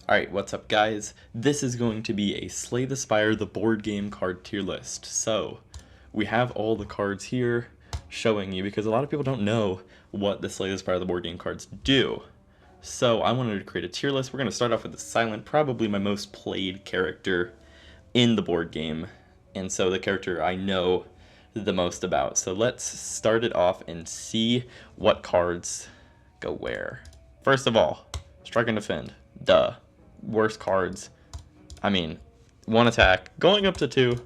Alright, what's up guys? This is going to be a Slay the Spire the board game card tier list. So, we have all the cards here showing you because a lot of people don't know what the Slay the Spire the board game cards do. So, I wanted to create a tier list. We're going to start off with the Silent, probably my most played character in the board game. And so the character I know the most about. So let's start it off and see what cards go where. First of all, Strike and Defend. Duh. Worst cards. I mean, one attack, going up to two.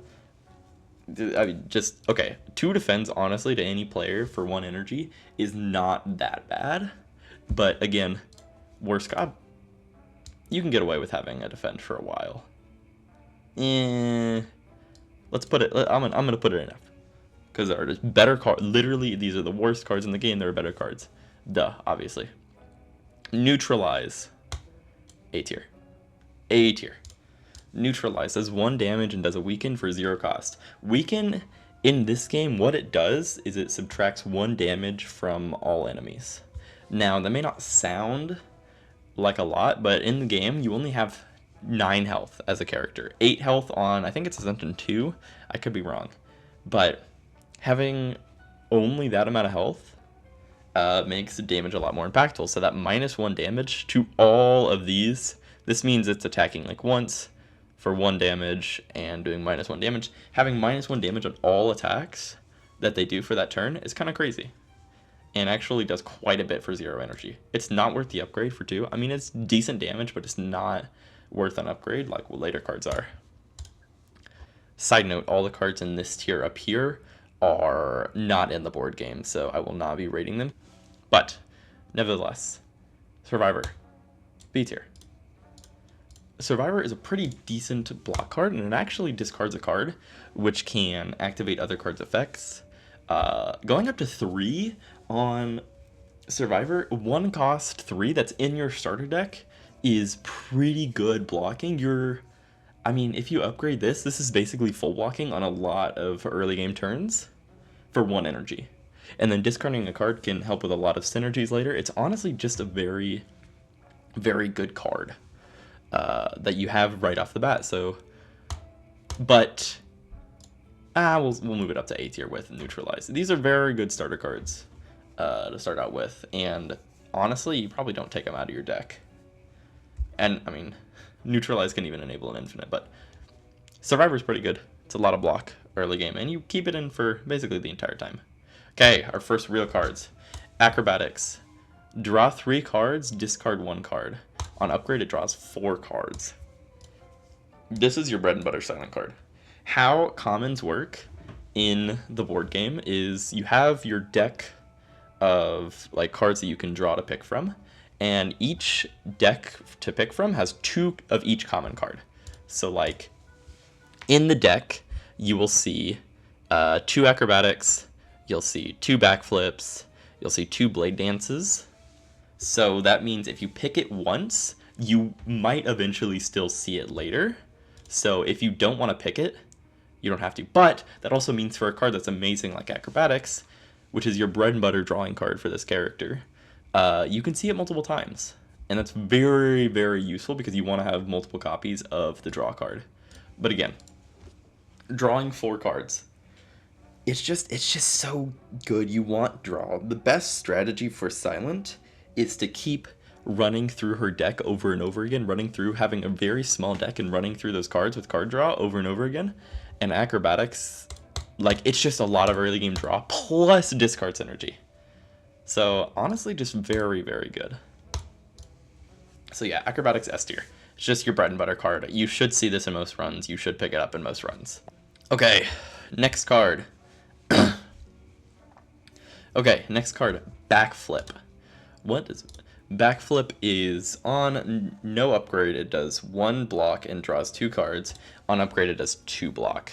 I mean, just, okay. Two defends, honestly, to any player for one energy is not that bad. But again, worst god. You can get away with having a defend for a while. Let's put it, I'm gonna put it in F. Because there are just better cards. Literally, these are the worst cards in the game. There are better cards. Duh, obviously. Neutralize. A tier. A tier. Neutralize does 1 damage and does a weaken for 0 cost. Weaken, in this game, what it does is it subtracts 1 damage from all enemies. Now, that may not sound like a lot, but in the game, you only have 9 health as a character. 8 health on, I think it's Ascension 2. I could be wrong. But having only that amount of health makes the damage a lot more impactful. So that -1 damage to all of these, this means it's attacking like once for 1 damage and doing -1 damage. Having -1 damage on all attacks that they do for that turn is kind of crazy. And actually does quite a bit for 0 energy. It's not worth the upgrade for 2. I mean, it's decent damage, but it's not worth an upgrade like what later cards are. Side note, all the cards in this tier up here are not in the board game, so I will not be rating them. But, nevertheless, Survivor, B tier. Survivor is a pretty decent block card, and it actually discards a card, which can activate other cards' effects. Going up to 3 on Survivor, 1 cost 3 that's in your starter deck is pretty good blocking. I mean, if you upgrade this is basically full blocking on a lot of early game turns for 1 energy. And then discarding a card can help with a lot of synergies later. It's honestly just a very, very good card that you have right off the bat. So, but we'll move it up to A tier with Neutralize. These are very good starter cards to start out with. And honestly, you probably don't take them out of your deck. And, I mean, Neutralize can even enable an infinite, but Survivor's pretty good. It's a lot of block early game, and you keep it in for basically the entire time. Okay, our first real cards. Acrobatics. Draw 3 cards, discard 1 card. On upgrade, it draws 4 cards. This is your bread and butter silent card. How commons work in the board game is you have your deck of like cards that you can draw to pick from, and each deck to pick from has 2 of each common card. So like in the deck, you will see 2 acrobatics, you'll see 2 backflips, you'll see 2 blade dances. So that means if you pick it once, you might eventually still see it later. So if you don't want to pick it, you don't have to. But that also means for a card that's amazing like acrobatics, which is your bread and butter drawing card for this character, you can see it multiple times. And that's very, very useful because you want to have multiple copies of the draw card. But again, drawing 4 cards. It's just so good. You want draw. The best strategy for Silent is to keep running through her deck over and over again, having a very small deck and running through those cards with card draw over and over again. And acrobatics, like, it's just a lot of early game draw plus discard synergy. So honestly, just very, very good. So yeah, acrobatics S tier. It's just your bread and butter card. You should see this in most runs. You should pick it up in most runs. Okay, next card. Okay, next card, Backflip. What is Backflip? Is on no upgrade, it does 1 block and draws 2 cards. On upgrade, it does 2 block.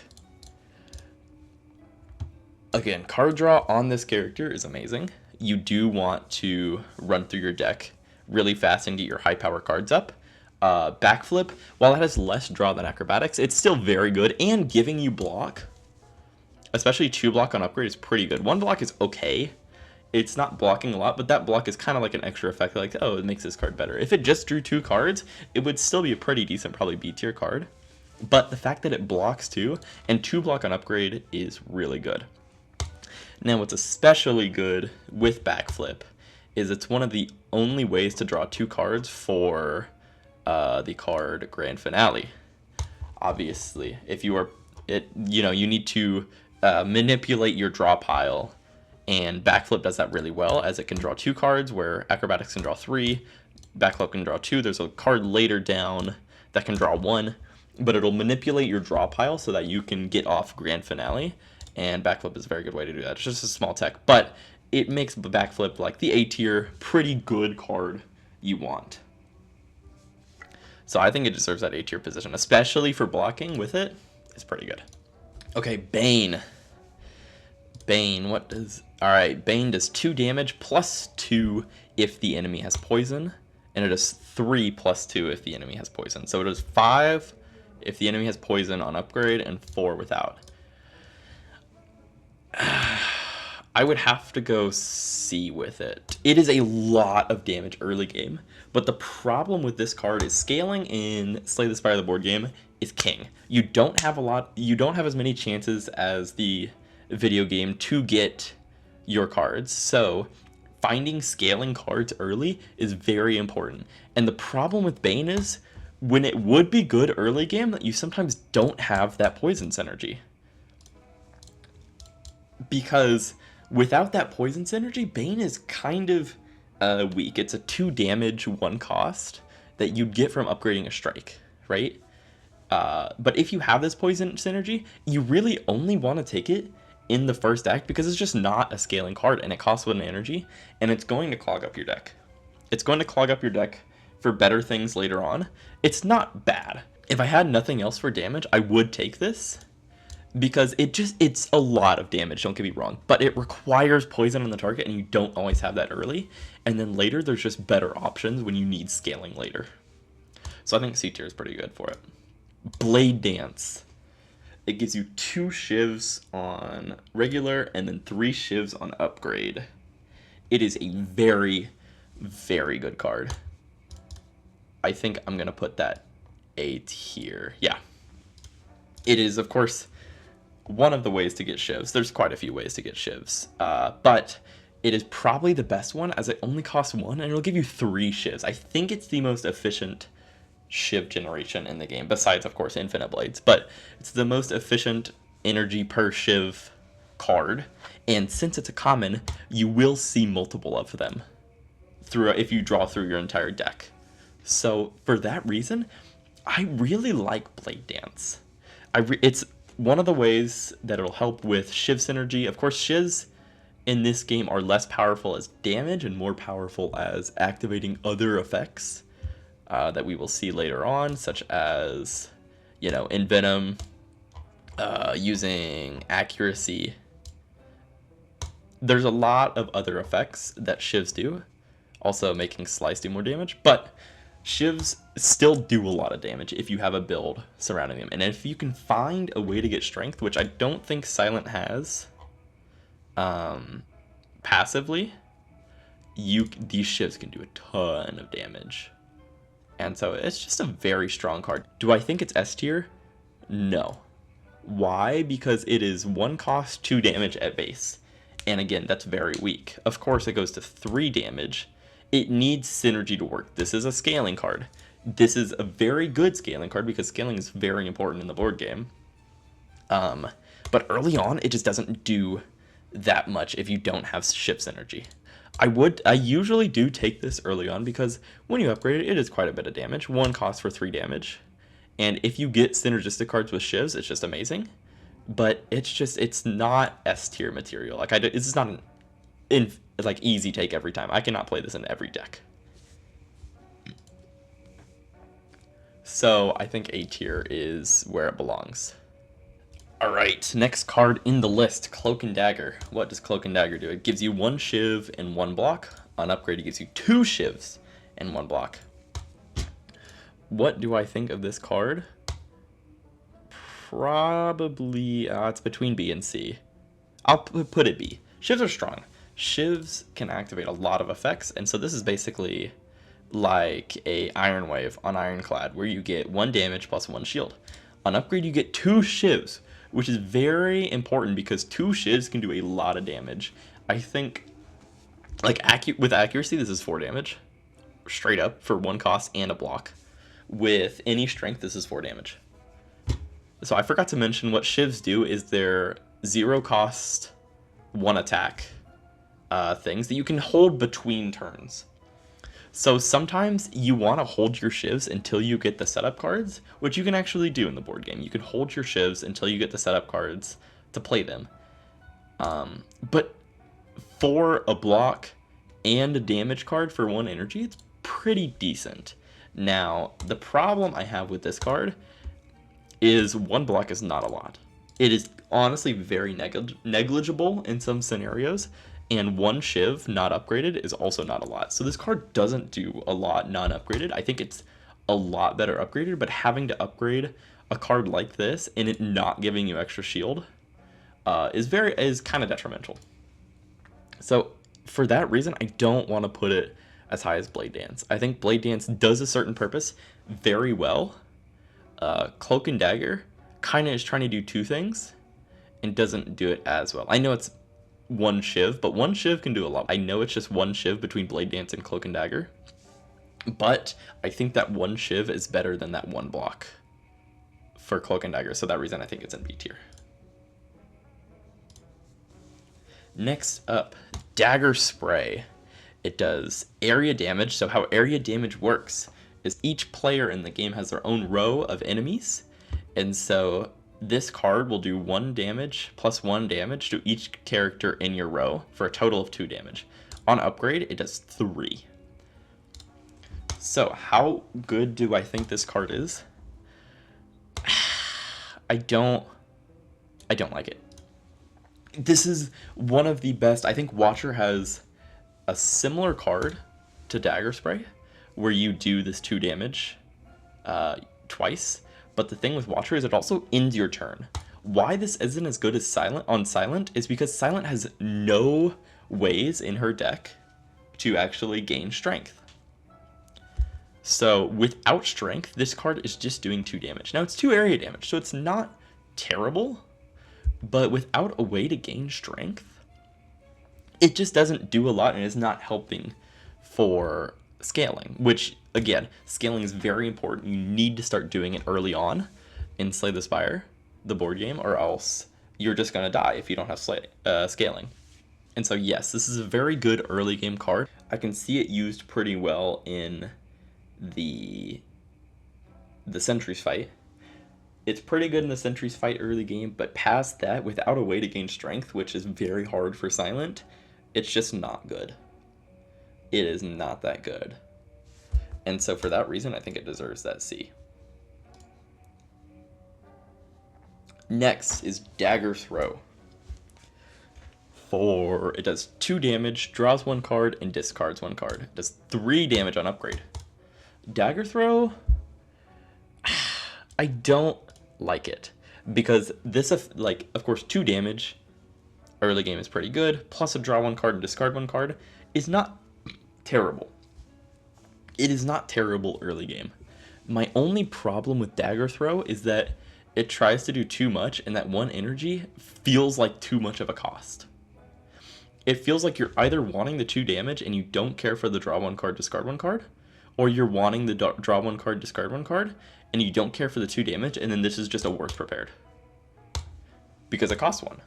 Again, card draw on this character is amazing. You do want to run through your deck really fast and get your high power cards up. Backflip, while it has less draw than acrobatics, it's still very good, and giving you block, especially 2 block on upgrade, is pretty good. 1 block is okay. it's not blocking a lot, but that block is kind of like an extra effect, like, oh, it makes this card better. If it just drew 2 cards, it would still be a pretty decent, probably B tier card. But the fact that it blocks 2, and 2 block on upgrade is really good. Now, what's especially good with Backflip is it's one of the only ways to draw 2 cards for the card Grand Finale. Obviously, if you are, you need to manipulate your draw pile, and Backflip does that really well, as it can draw 2 cards, where Acrobatics can draw 3, Backflip can draw 2. There's a card later down that can draw 1, but it'll manipulate your draw pile so that you can get off Grand Finale, and Backflip is a very good way to do that. It's just a small tech, but it makes Backflip like the A tier, pretty good card you want. So I think it deserves that A tier position, especially for blocking with it. It's pretty good. Okay, Bane. Bane, what does... Alright, Bane does 2 damage plus 2 if the enemy has poison, and it does 3 plus 2 if the enemy has poison. So it does 5 if the enemy has poison on upgrade, and 4 without. I would have to go C with it. It is a lot of damage early game, but the problem with this card is scaling in Slay the Spire the board game is king. You don't have as many chances as the video game to get your cards, so finding scaling cards early is very important. And the problem with Bane is, when it would be good early game, that you sometimes don't have that poison synergy. Because without that poison synergy, Bane is kind of weak. It's a 2 damage, 1 cost that you'd get from upgrading a strike, right? But if you have this poison synergy, you really only want to take it in the first act, because it's just not a scaling card, and it costs 1 energy, and it's going to clog up your deck. It's going to clog up your deck for better things later on. It's not bad. If I had nothing else for damage, I would take this, because it's a lot of damage, don't get me wrong, but it requires poison on the target, and you don't always have that early, and then later there's just better options when you need scaling later. So I think C tier is pretty good for it. Blade Dance. It gives you 2 shivs on regular and then 3 shivs on upgrade. It is a very, very good card. I think I'm going to put that A tier. Yeah. It is, of course, one of the ways to get shivs. There's quite a few ways to get shivs. But it is probably the best one, as it only costs 1 and it'll give you 3 shivs. I think it's the most efficient shiv generation in the game, besides of course Infinite Blades, but it's the most efficient energy per shiv card, and since it's a common, you will see multiple of them if you draw through your entire deck. So for that reason, I really like Blade Dance. It's one of the ways that it'll help with shiv synergy. Of course, shivs in this game are less powerful as damage and more powerful as activating other effects that we will see later on, such as, Envenom, using accuracy. There's a lot of other effects that shivs do, also making Slice do more damage, but shivs still do a lot of damage if you have a build surrounding them. And if you can find a way to get strength, which I don't think Silent has passively, these shivs can do a ton of damage. And so it's just a very strong card. Do I think it's S tier? No. Why? Because it is 1 cost, 2 damage at base. And again, that's very weak. Of course, it goes to 3 damage. It needs synergy to work. This is a scaling card. This is a very good scaling card, because scaling is very important in the board game. But early on, it just doesn't do that much if you don't have shiv synergy. I usually do take this early on, because when you upgrade it, it is quite a bit of damage. 1 cost for 3 damage. And if you get synergistic cards with shivs, it's just amazing. But it's not S tier material. It's just not an easy take every time. I cannot play this in every deck. So I think A tier is where it belongs. Alright, next card in the list, Cloak and Dagger. What does Cloak and Dagger do? It gives you 1 shiv and 1 block. On upgrade, it gives you 2 shivs and 1 block. What do I think of this card? Probably, it's between B and C. I'll put it B. Shivs are strong. Shivs can activate a lot of effects, and so this is basically like a Iron Wave on Ironclad, where you get 1 damage plus 1 shield. On upgrade, you get 2 shivs, which is very important because 2 shivs can do a lot of damage. I think, like, with accuracy, this is 4 damage, straight up, for 1 cost and a block. With any strength, this is 4 damage. So I forgot to mention what shivs do is they're 0 cost, 1 attack things that you can hold between turns. So sometimes you want to hold your shivs until you get the setup cards, which you can actually do in the board game. You can hold your shivs until you get the setup cards to play them. But for a block and a damage card for 1 energy, it's pretty decent. Now, the problem I have with this card is 1 block is not a lot. It is honestly very negligible in some scenarios, and 1 shiv not upgraded is also not a lot. So this card doesn't do a lot non-upgraded. I think it's a lot better upgraded, but having to upgrade a card like this and it not giving you extra shield is kind of detrimental. So for that reason, I don't want to put it as high as Blade Dance. I think Blade Dance does a certain purpose very well. Cloak and Dagger kind of is trying to do 2 things and doesn't do it as well. I know it's 1 shiv, but 1 shiv can do a lot. I know it's just 1 shiv between Blade Dance and Cloak and Dagger, but I think that 1 shiv is better than that 1 block for Cloak and Dagger, so that reason I think it's in B tier. Next up, Dagger Spray. It does area damage. So how area damage works is each player in the game has their own row of enemies, and so this card will do 1 damage plus 1 damage to each character in your row for a total of 2 damage. On upgrade, it does 3. So how good do I think this card is? I don't like it. This is one of the best. I think Watcher has a similar card to Dagger Spray where you do this 2 damage twice. But the thing with Watcher is it also ends your turn. Why this isn't as good as Silent is because Silent has no ways in her deck to actually gain strength. So without strength, this card is just doing 2 damage. Now it's 2 area damage, so it's not terrible, but without a way to gain strength, it just doesn't do a lot and is not helping for scaling, which again, scaling is very important. You need to start doing it early on in Slay the Spire, the board game, or else you're just going to die if you don't have scaling. And so yes, this is a very good early game card. I can see it used pretty well in the Sentries fight. It's pretty good in the Sentries fight early game, but past that, without a way to gain strength, which is very hard for Silent, it's just not good. It is not that good. And so for that reason, I think it deserves that C. Next is Dagger Throw. It does 2 damage, draws 1 card, and discards 1 card. It does 3 damage on upgrade. Dagger Throw, I don't like it. Because this, of course, 2 damage, early game is pretty good, plus a draw 1 card and discard 1 card, is not terrible. It is not terrible early game. My only problem with Dagger Throw is that it tries to do too much, and that 1 energy feels like too much of a cost. It feels like you're either wanting the 2 damage and you don't care for the draw 1 card, discard 1 card, or you're wanting the draw 1 card, discard 1 card, and you don't care for the 2 damage, and then this is just a worse prepared. Because it costs 1.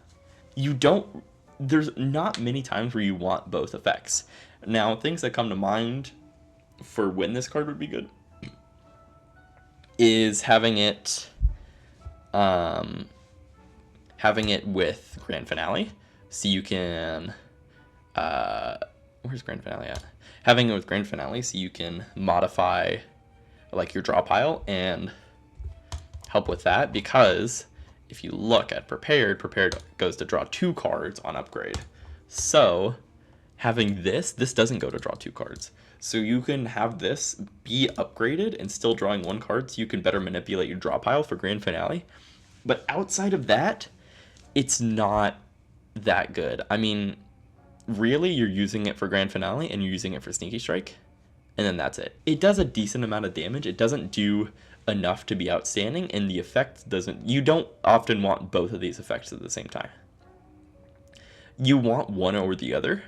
There's not many times where you want both effects. Now, things that come to mind for when this card would be good is having it with Grand Finale, so you can where's Grand Finale at? Having it with Grand Finale so you can modify like your draw pile and help with that, because if you look at prepared goes to draw 2 cards on upgrade. So having this doesn't go to draw 2 cards. So you can have this be upgraded and still drawing 1 card, so you can better manipulate your draw pile for Grand Finale. But outside of that, it's not that good. I mean, really you're using it for Grand Finale and you're using it for Sneaky Strike, and then that's it. It does a decent amount of damage. It doesn't do enough to be outstanding, and the effect doesn't. You don't often want both of these effects at the same time. You want one over the other,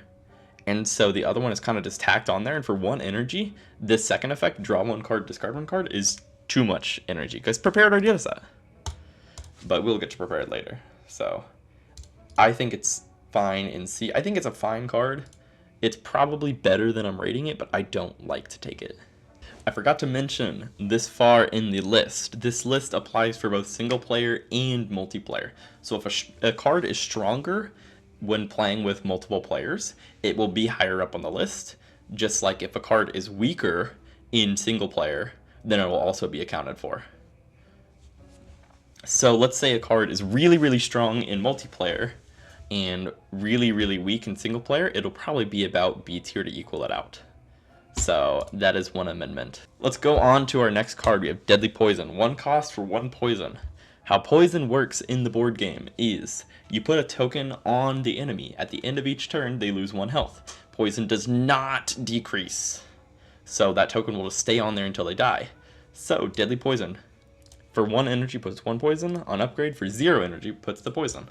and so the other one is kind of just tacked on there. And for 1 energy, this second effect, draw 1 card, discard 1 card, is too much energy because Prepared already does that. But we'll get to Prepared later. So I think it's fine in C. I think it's a fine card. It's probably better than I'm rating it, but I don't like to take it. I forgot to mention this far in the list. This list applies for both single player and multiplayer. So if a card is stronger when playing with multiple players, it will be higher up on the list. Just like if a card is weaker in single player, then it will also be accounted for. So let's say a card is really, really strong in multiplayer and really, really weak in single player, it'll probably be about B tier to equal it out. So that is one amendment. Let's go on to our next card. We have Deadly Poison. 1 cost for 1 poison. How poison works in the board game is you put a token on the enemy. At the end of each turn, they lose 1 health. Poison does not decrease. So that token will just stay on there until they die. So Deadly Poison. For 1 energy puts 1 poison. On upgrade for 0 energy puts the poison.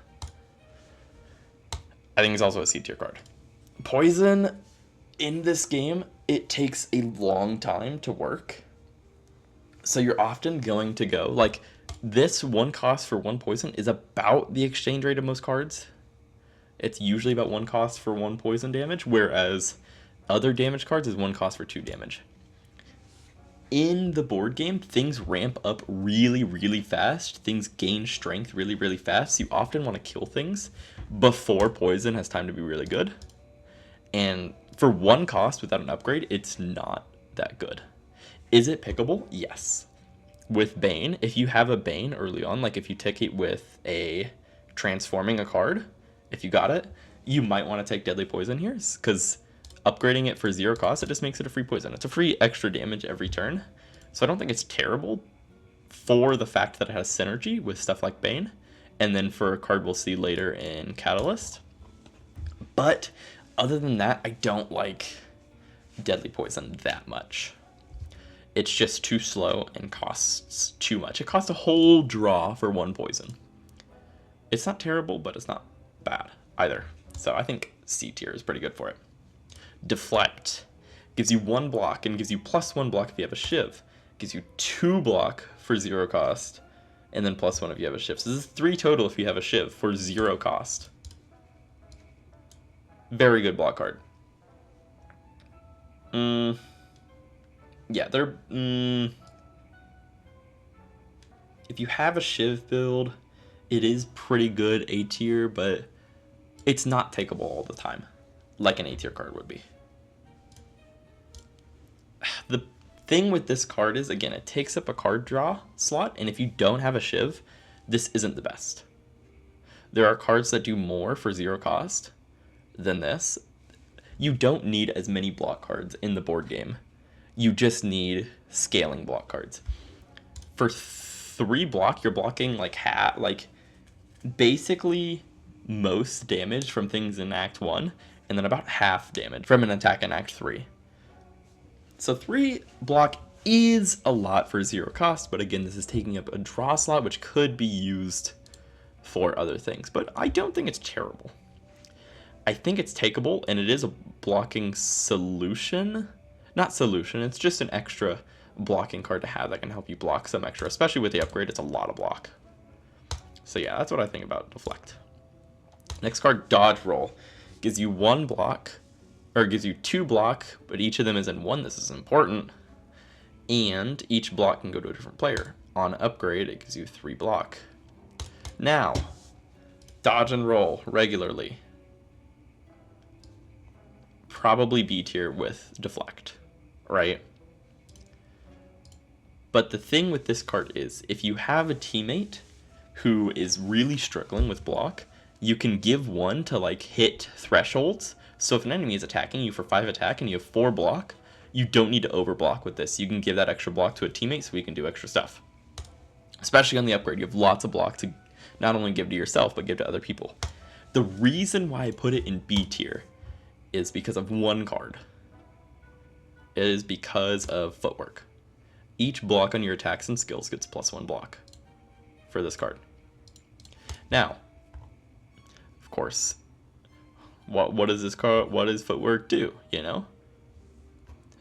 I think it's also a C tier card. Poison in this game, it takes a long time to work. So you're often going to go, like, this 1 cost for 1 poison is about the exchange rate of most cards. It's usually about 1 cost for 1 poison damage, whereas other damage cards is 1 cost for 2 damage. In the board game, things ramp up really, really fast. Things gain strength really, really fast. So you often want to kill things before poison has time to be really good. And for 1 cost without an upgrade, it's not that good. Is it pickable? Yes. With Bane, if you have a Bane early on, like if you take it with a transforming a card, if you got it, you might want to take Deadly Poison here, because upgrading it for 0 cost, it just makes it a free poison. It's a free extra damage every turn. So I don't think it's terrible for the fact that it has synergy with stuff like Bane. And then for a card we'll see later in Catalyst. But other than that, I don't like Deadly Poison that much. It's just too slow and costs too much. It costs a whole draw for 1 poison. It's not terrible, but it's not bad either. So I think C tier is pretty good for it. Deflect gives you 1 block and gives you +1 block if you have a Shiv. Gives you 2 block for 0 cost, and then +1 if you have a Shiv. So this is 3 total if you have a Shiv for 0 cost. Very good block card. Yeah, they're... if you have a Shiv build, it is pretty good A tier, but it's not takeable all the time, like an A tier card would be. The thing with this card is, again, it takes up a card draw slot, and if you don't have a Shiv, this isn't the best. There are cards that do more for 0 cost than this. You don't need as many block cards in the board game. You just need scaling block cards. For 3 block, you're blocking like basically most damage from things in Act 1, and then about half damage from an attack in Act 3. So 3 block is a lot for 0 cost, but again, this is taking up a draw slot, which could be used for other things. But I don't think it's terrible. I think it's takeable, and it is a blocking solution. Not solution, it's just an extra blocking card to have that can help you block some extra, especially with the upgrade. It's a lot of block. So yeah, that's what I think about Deflect. Next card, Dodge Roll. Gives you 1 block, or gives you 2 block, but each of them is in 1. This is important. And each block can go to a different player. On upgrade, it gives you 3 block. Now, dodge and roll regularly. Probably B tier with Deflect, right? But the thing with this card is, if you have a teammate who is really struggling with block, you can give 1 to like hit thresholds. So if an enemy is attacking you for 5 attack and you have 4 block, you don't need to overblock with this. You can give that extra block to a teammate so he can do extra stuff. Especially on the upgrade, you have lots of block to not only give to yourself, but give to other people. The reason why I put it in B tier is because of one card. It is because of footwork. Each block on your attacks and skills gets +1 block for this card. Now, of course, what does this card? What does footwork do? You know,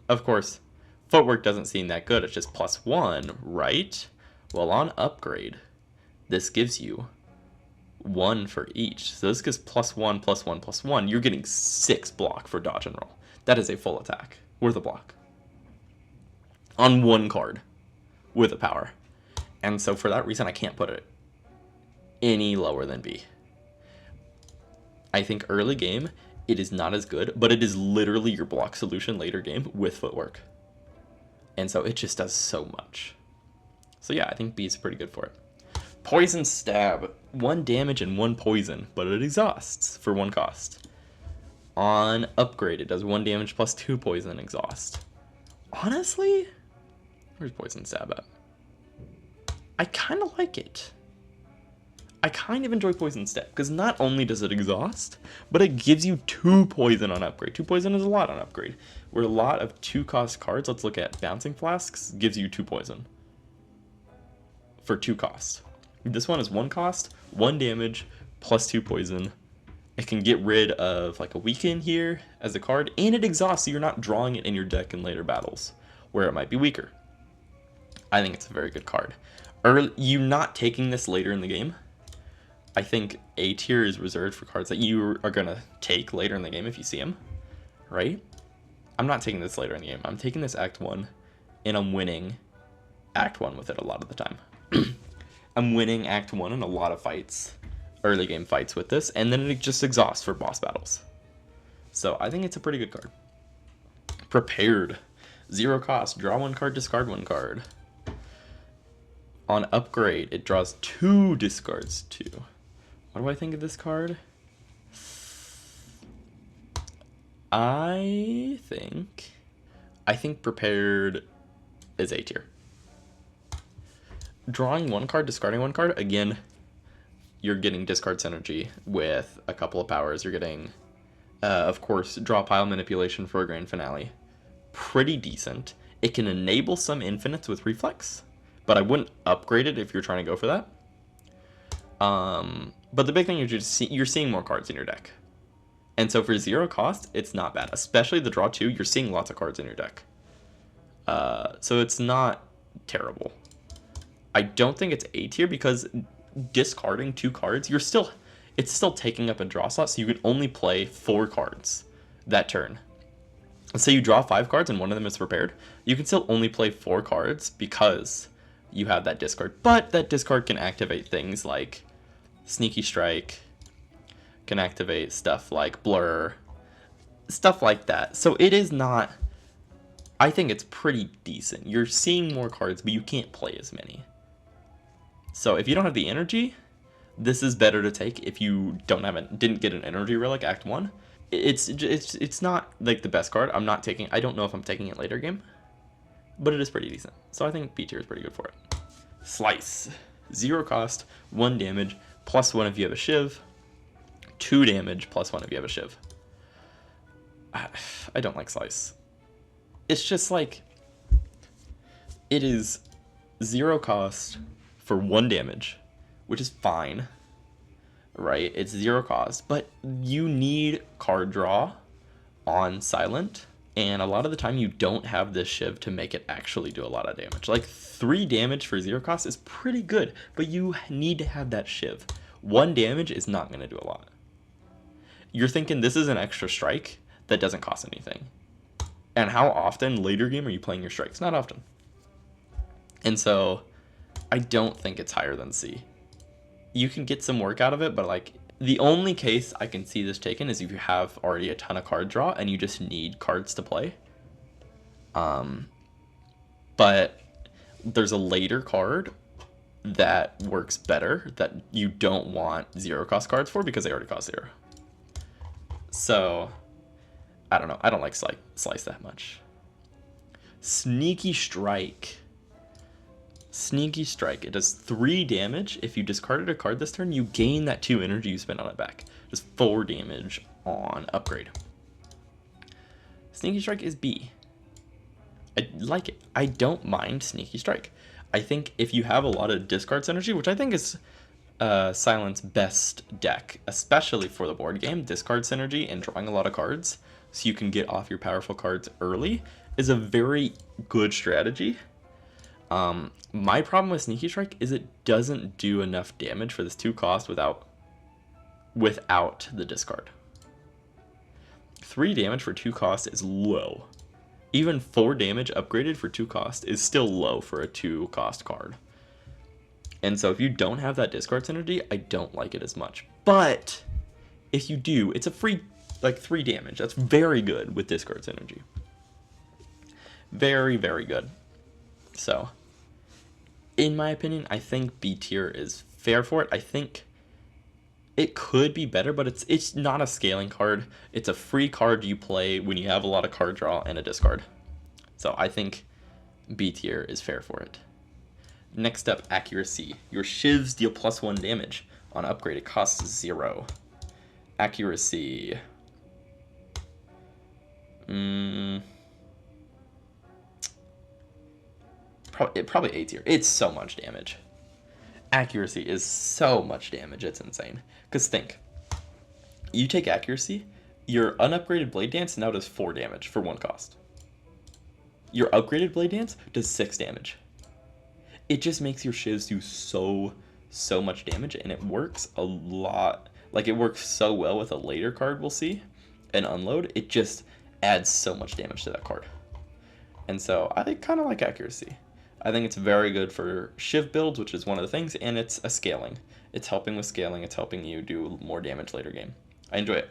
of course, footwork doesn't seem that good. It's just +1, right? Well, on upgrade, this gives you 1 for each. So this gives +1, +1, +1. You're getting 6 block for dodge and roll. That is a full attack worth a block on one card with a power. And so for that reason, I can't put it any lower than B. I think early game, it is not as good, but it is literally your block solution later game with footwork. And so it just does so much. So yeah, I think B is pretty good for it. Poison Stab. 1 damage and 1 poison, but it exhausts for 1 cost. On upgrade, it does 1 damage plus 2 poison exhaust. Honestly, where's Poison Stab at? I kind of like it. I kind of enjoy Poison Stab, because not only does it exhaust, but it gives you 2 poison on upgrade. 2 poison is a lot on upgrade. Where a lot of 2-cost cards, let's look at Bouncing Flasks, gives you 2 poison for 2 costs. This one is 1 cost, 1 damage, plus 2 poison. It can get rid of like a weaken here as a card, and it exhausts, so you're not drawing it in your deck in later battles, where it might be weaker. I think it's a very good card. You're not taking this later in the game. I think A tier is reserved for cards that you are going to take later in the game if you see them, right? I'm not taking this later in the game. I'm taking this Act 1, and I'm winning Act 1 with it a lot of the time. I'm winning Act 1 in a lot of fights, early game fights with this, and then it just exhausts for boss battles. So I think it's a pretty good card. Prepared. 0 cost. Draw 1 card, discard 1 card. On upgrade, it draws 2, discards 2. What do I think of this card? I think Prepared is A tier. Drawing 1 card, discarding 1 card, again, you're getting discard synergy with a couple of powers. You're getting, of course, draw pile manipulation for a grand finale. Pretty decent. It can enable some infinites with reflex, but I wouldn't upgrade it if you're trying to go for that. But the big thing is you're seeing more cards in your deck. And so for 0 cost, it's not bad. Especially the draw 2, you're seeing lots of cards in your deck. So it's not terrible. I don't think it's A tier because discarding 2 cards, it's still taking up a draw slot, so you could only play 4 cards that turn. Let's say you draw 5 cards and one of them is prepared. You can still only play 4 cards because you have that discard. But that discard can activate things like Sneaky Strike, can activate stuff like Blur, stuff like that. So it is not, I think it's pretty decent. You're seeing more cards, but you can't play as many. So if you don't have the energy, this is better to take. If you didn't get an energy relic Act 1, it's not like the best card. I don't know if I'm taking it later game, but it is pretty decent. So I think B tier is pretty good for it. Slice. 0 cost, 1 damage, +1 if you have a Shiv, 2 damage, +1 if you have a Shiv. I don't like Slice. It's just like, it is 0 cost for 1 damage, which is fine, right? It's 0 cost, but you need card draw on silent, and a lot of the time you don't have this Shiv to make it actually do a lot of damage. Like 3 damage for 0 cost is pretty good, but you need to have that Shiv. 1 damage is not going to do a lot. You're thinking this is an extra strike that doesn't cost anything. And how often later game are you playing your strikes? Not often. And so I don't think it's higher than C. You can get some work out of it, but like the only case I can see this taken is if you have already a ton of card draw and you just need cards to play. But there's a later card that works better that you don't want 0 cost cards for because they already cost 0. So I don't know. I don't like Slice that much. Sneaky Strike. Sneaky Strike. It does 3 damage. If you discarded a card this turn, you gain that 2 energy you spent on it back. Just 4 damage on upgrade. Sneaky Strike is B. I like it. I don't mind Sneaky Strike. I think if you have a lot of discard synergy, which I think is Silent's best deck, especially for the board game, discard synergy and drawing a lot of cards so you can get off your powerful cards early is a very good strategy. My problem with Sneaky Strike is it doesn't do enough damage for this 2 cost without the discard. 3 damage for 2 cost is low. Even 4 damage upgraded for 2 cost is still low for a 2 cost card. And so if you don't have that discard synergy, I don't like it as much. But if you do, it's a free, like, 3 damage. That's very good with discard synergy. Very, very good. So, in my opinion, I think B tier is fair for it. I think it could be better, but it's not a scaling card. It's a free card you play when you have a lot of card draw and a discard. So I think B tier is fair for it. Next up, accuracy. Your shivs deal +1 damage. On upgrade, it costs 0. Accuracy. Probably A tier. It's so much damage. Accuracy is so much damage, it's insane. Because think, you take accuracy, your unupgraded Blade Dance now does 4 damage for 1 cost. Your upgraded Blade Dance does 6 damage. It just makes your shivs do so much damage, and it works a lot. Like, it works so well with a later card we'll see, an unload. It just adds so much damage to that card. And so I kind of like accuracy. I think it's very good for shiv builds, which is one of the things, and it's a scaling. It's helping with scaling. It's helping you do more damage later game. I enjoy it.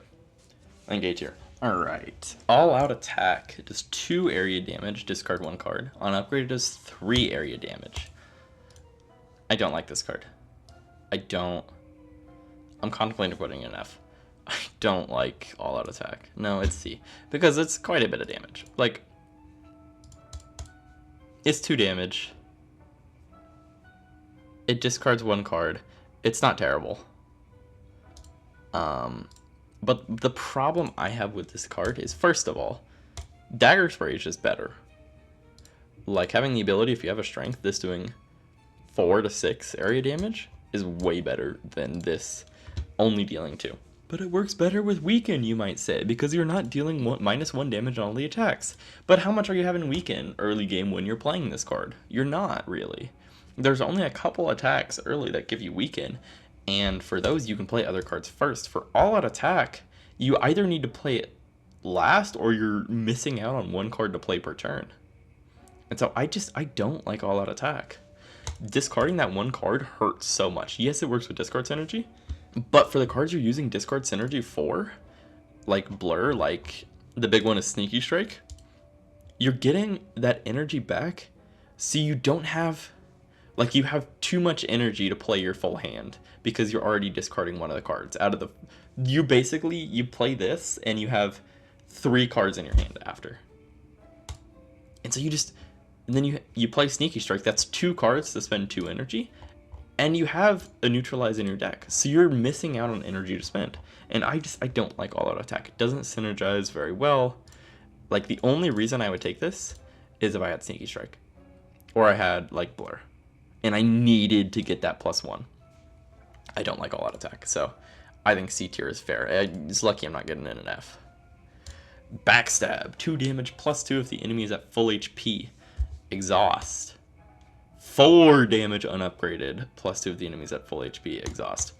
I engage here. Alright. All Out Attack does 2 area damage, discard 1 card. On upgrade, it does 3 area damage. I don't like this card. I'm contemplating putting it in F. I don't like All Out Attack. No, it's C. Because it's quite a bit of damage. Like, it's 2 damage. It discards 1 card. It's not terrible. But the problem I have with this card is, first of all, Dagger Spray is just better. Like, having the ability, if you have a strength, this doing 4 to 6 area damage is way better than this only dealing 2. But it works better with Weaken, you might say, because you're not dealing -1 damage on all the attacks. But how much are you having Weaken early game when you're playing this card? You're not, really. There's only a couple attacks early that give you Weaken, and for those you can play other cards first. For All Out Attack, you either need to play it last, or you're missing out on 1 card to play per turn. And so I don't like All Out Attack. Discarding that 1 card hurts so much. Yes, it works with discard synergy, but for the cards you're using discard synergy for, like Blur, like the big one is Sneaky Strike, you're getting that energy back, so you don't have, like, you have too much energy to play your full hand because you're already discarding 1 of the cards out of the, you play this and you have 3 cards in your hand after. And so and then you play Sneaky Strike, that's 2 cards to spend 2 energy, and you have a Neutralize in your deck, so you're missing out on energy to spend. And I don't like All Out Attack. It doesn't synergize very well. Like, the only reason I would take this is if I had Sneaky Strike, or I had, like, Blur, and I needed to get that +1. I don't like All Out Attack, so I think C tier is fair. It's lucky I'm not getting in an F. Backstab, 2 damage +2 if the enemy is at full HP. Exhaust, 4 damage unupgraded, +2 if the enemy's at full HP. Exhaust.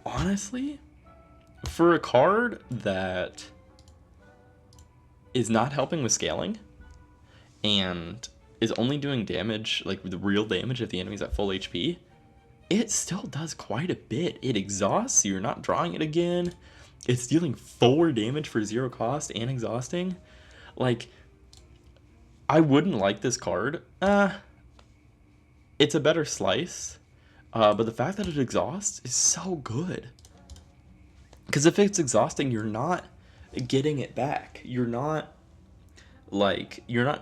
Honestly, for a card that is not helping with scaling and is only doing damage, like the real damage if the enemy's at full HP, it still does quite a bit. It exhausts, so you're not drawing it again. It's dealing 4 damage for 0 cost and exhausting. Like, I wouldn't like this card. It's a better slice, but the fact that it exhausts is so good. Because if it's exhausting, you're not getting it back. You're not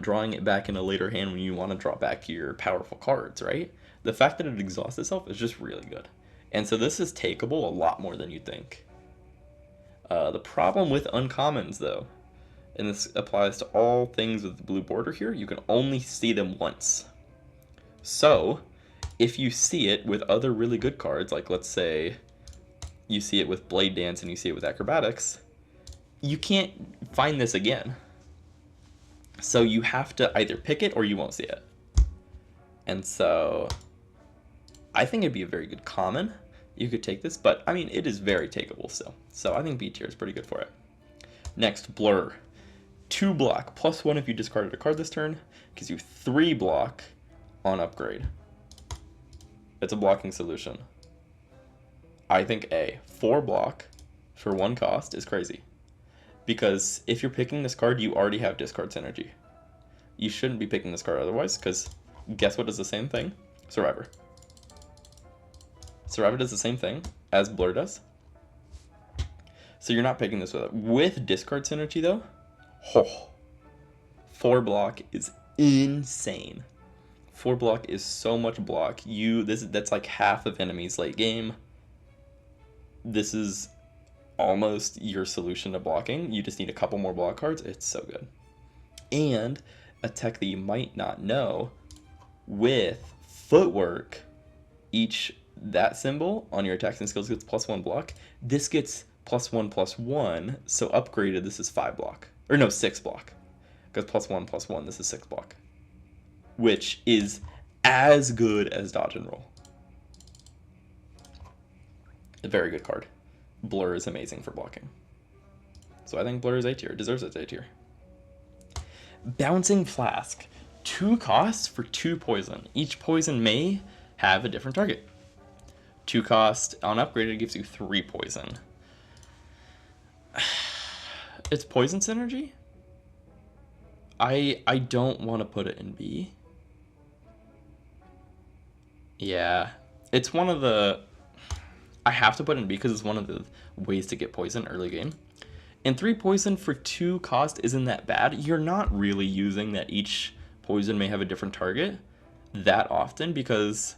drawing it back in a later hand when you want to draw back your powerful cards, right? The fact that it exhausts itself is just really good. And so this is takeable a lot more than you think. The problem with uncommons, though, and this applies to all things with the blue border here, you can only see them once. So, if you see it with other really good cards, like let's say you see it with Blade Dance and you see it with Acrobatics, you can't find this again. So you have to either pick it or you won't see it. And so I think it'd be a very good common. You could take this, but I mean, it is very takeable still. So I think B tier is pretty good for it. Next, Blur. 2 block, +1 if you discarded a card this turn. Gives you 3 block on upgrade. It's a blocking solution. I think A. 4 block for 1 cost is crazy. Because if you're picking this card, you already have discard synergy. You shouldn't be picking this card otherwise, because guess what does the same thing? Survivor. Survivor does the same thing as Blur does. So you're not picking this with it. With discard synergy though, 4 block is insane. 4 block is so much block. That's like half of enemies late game. This is almost your solution to blocking. You just need a couple more block cards. It's so good. And a tech that you might not know, with footwork, that symbol on your attacks and skills gets +1 block. This gets +1/+1, so upgraded this is 5 block. Or no, 6 block. Because +1/+1, this is 6 block. Which is as good as dodge and roll. A very good card. Blur is amazing for blocking. So I think Blur is A tier. Deserves its A tier. Bouncing Flask. 2 costs for 2 poison. Each poison may have a different target. 2 cost on upgraded gives you 3 poison. It's poison synergy? I don't want to put it in B. Yeah. It's one of the... I have to put it in B because it's one of the ways to get poison early game. And 3 poison for 2 cost isn't that bad. You're not really using that each poison may have a different target that often because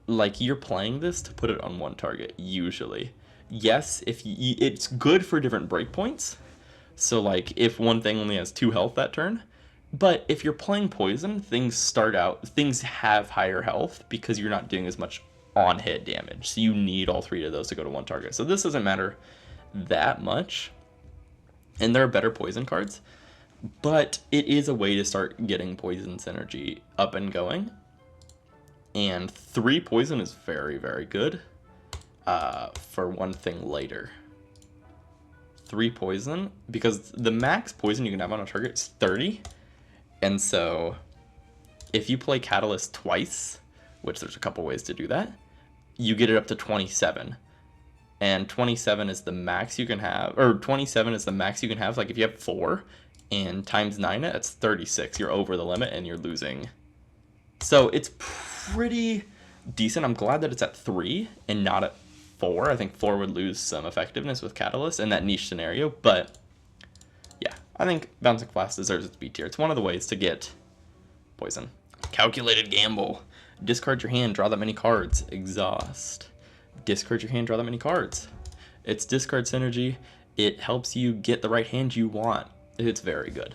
like you're playing this to put it on 1 target usually. Yes, it's good for different breakpoints. So like if one thing only has 2 health that turn, but if you're playing poison, things have higher health because you're not doing as much on hit damage. So you need all 3 of those to go to 1 target. So this doesn't matter that much. And there are better poison cards, but it is a way to start getting poison synergy up and going. And 3 poison is very, very good for one thing later. 3 poison, because the max poison you can have on a target is 30. And so if you play Catalyst twice, which there's a couple ways to do that, you get it up to 27. And 27 is the max you can have, or 27 is the max you can have. Like if you have 4 and times 9 it, that's 36. You're over the limit and you're losing. So it's pretty decent. I'm glad that it's at 3 and not at 4. I think 4 would lose some effectiveness with Catalyst in that niche scenario. But yeah, I think Bouncing Flask deserves its B tier. It's one of the ways to get poison. Calculated Gamble. Discard your hand, draw that many cards. Exhaust. Discard your hand, draw that many cards. It's discard synergy. It helps you get the right hand you want. It's very good.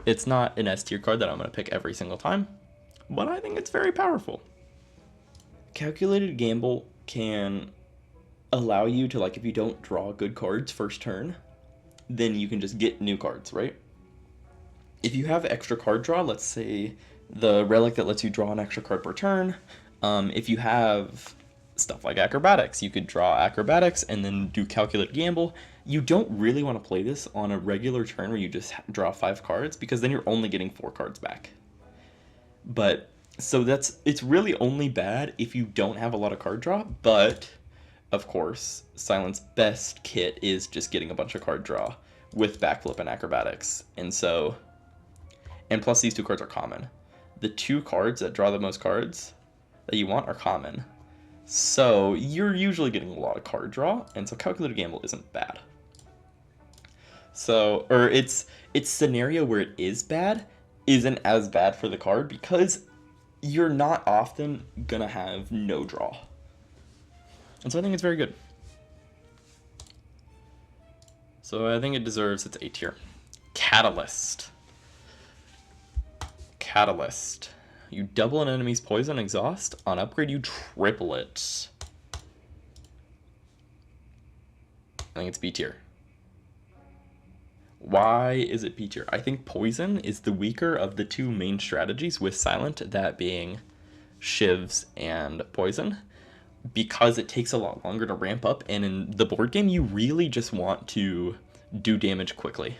It's not an S tier card that I'm going to pick every single time, but I think it's very powerful. Calculated Gamble can allow you to, like, if you don't draw good cards first turn, then you can just get new cards, right? If you have extra card draw, let's say the relic that lets you draw an extra card per turn, if you have stuff like Acrobatics, you could draw Acrobatics and then do Calculated Gamble. You don't really want to play this on a regular turn where you just draw 5 cards, because then you're only getting 4 cards back. But so it's really only bad if you don't have a lot of card draw, but of course Silent's best kit is just getting a bunch of card draw with Backflip and Acrobatics. And plus these 2 cards are common. The 2 cards that draw the most cards that you want are common. So you're usually getting a lot of card draw, and so Calculated Gamble isn't bad. So, or its scenario where it is bad isn't as bad for the card because you're not often gonna have no draw. And so I think it's very good. So So I think it deserves its A tier. Catalyst. Catalyst. You double an enemy's poison exhaust. On upgrade, you triple it. I think it's B tier. Why is it B tier? I think poison is the weaker of the two main strategies with silent, that being shivs and poison, because it takes a lot longer to ramp up, and in the board game you really just want to do damage quickly.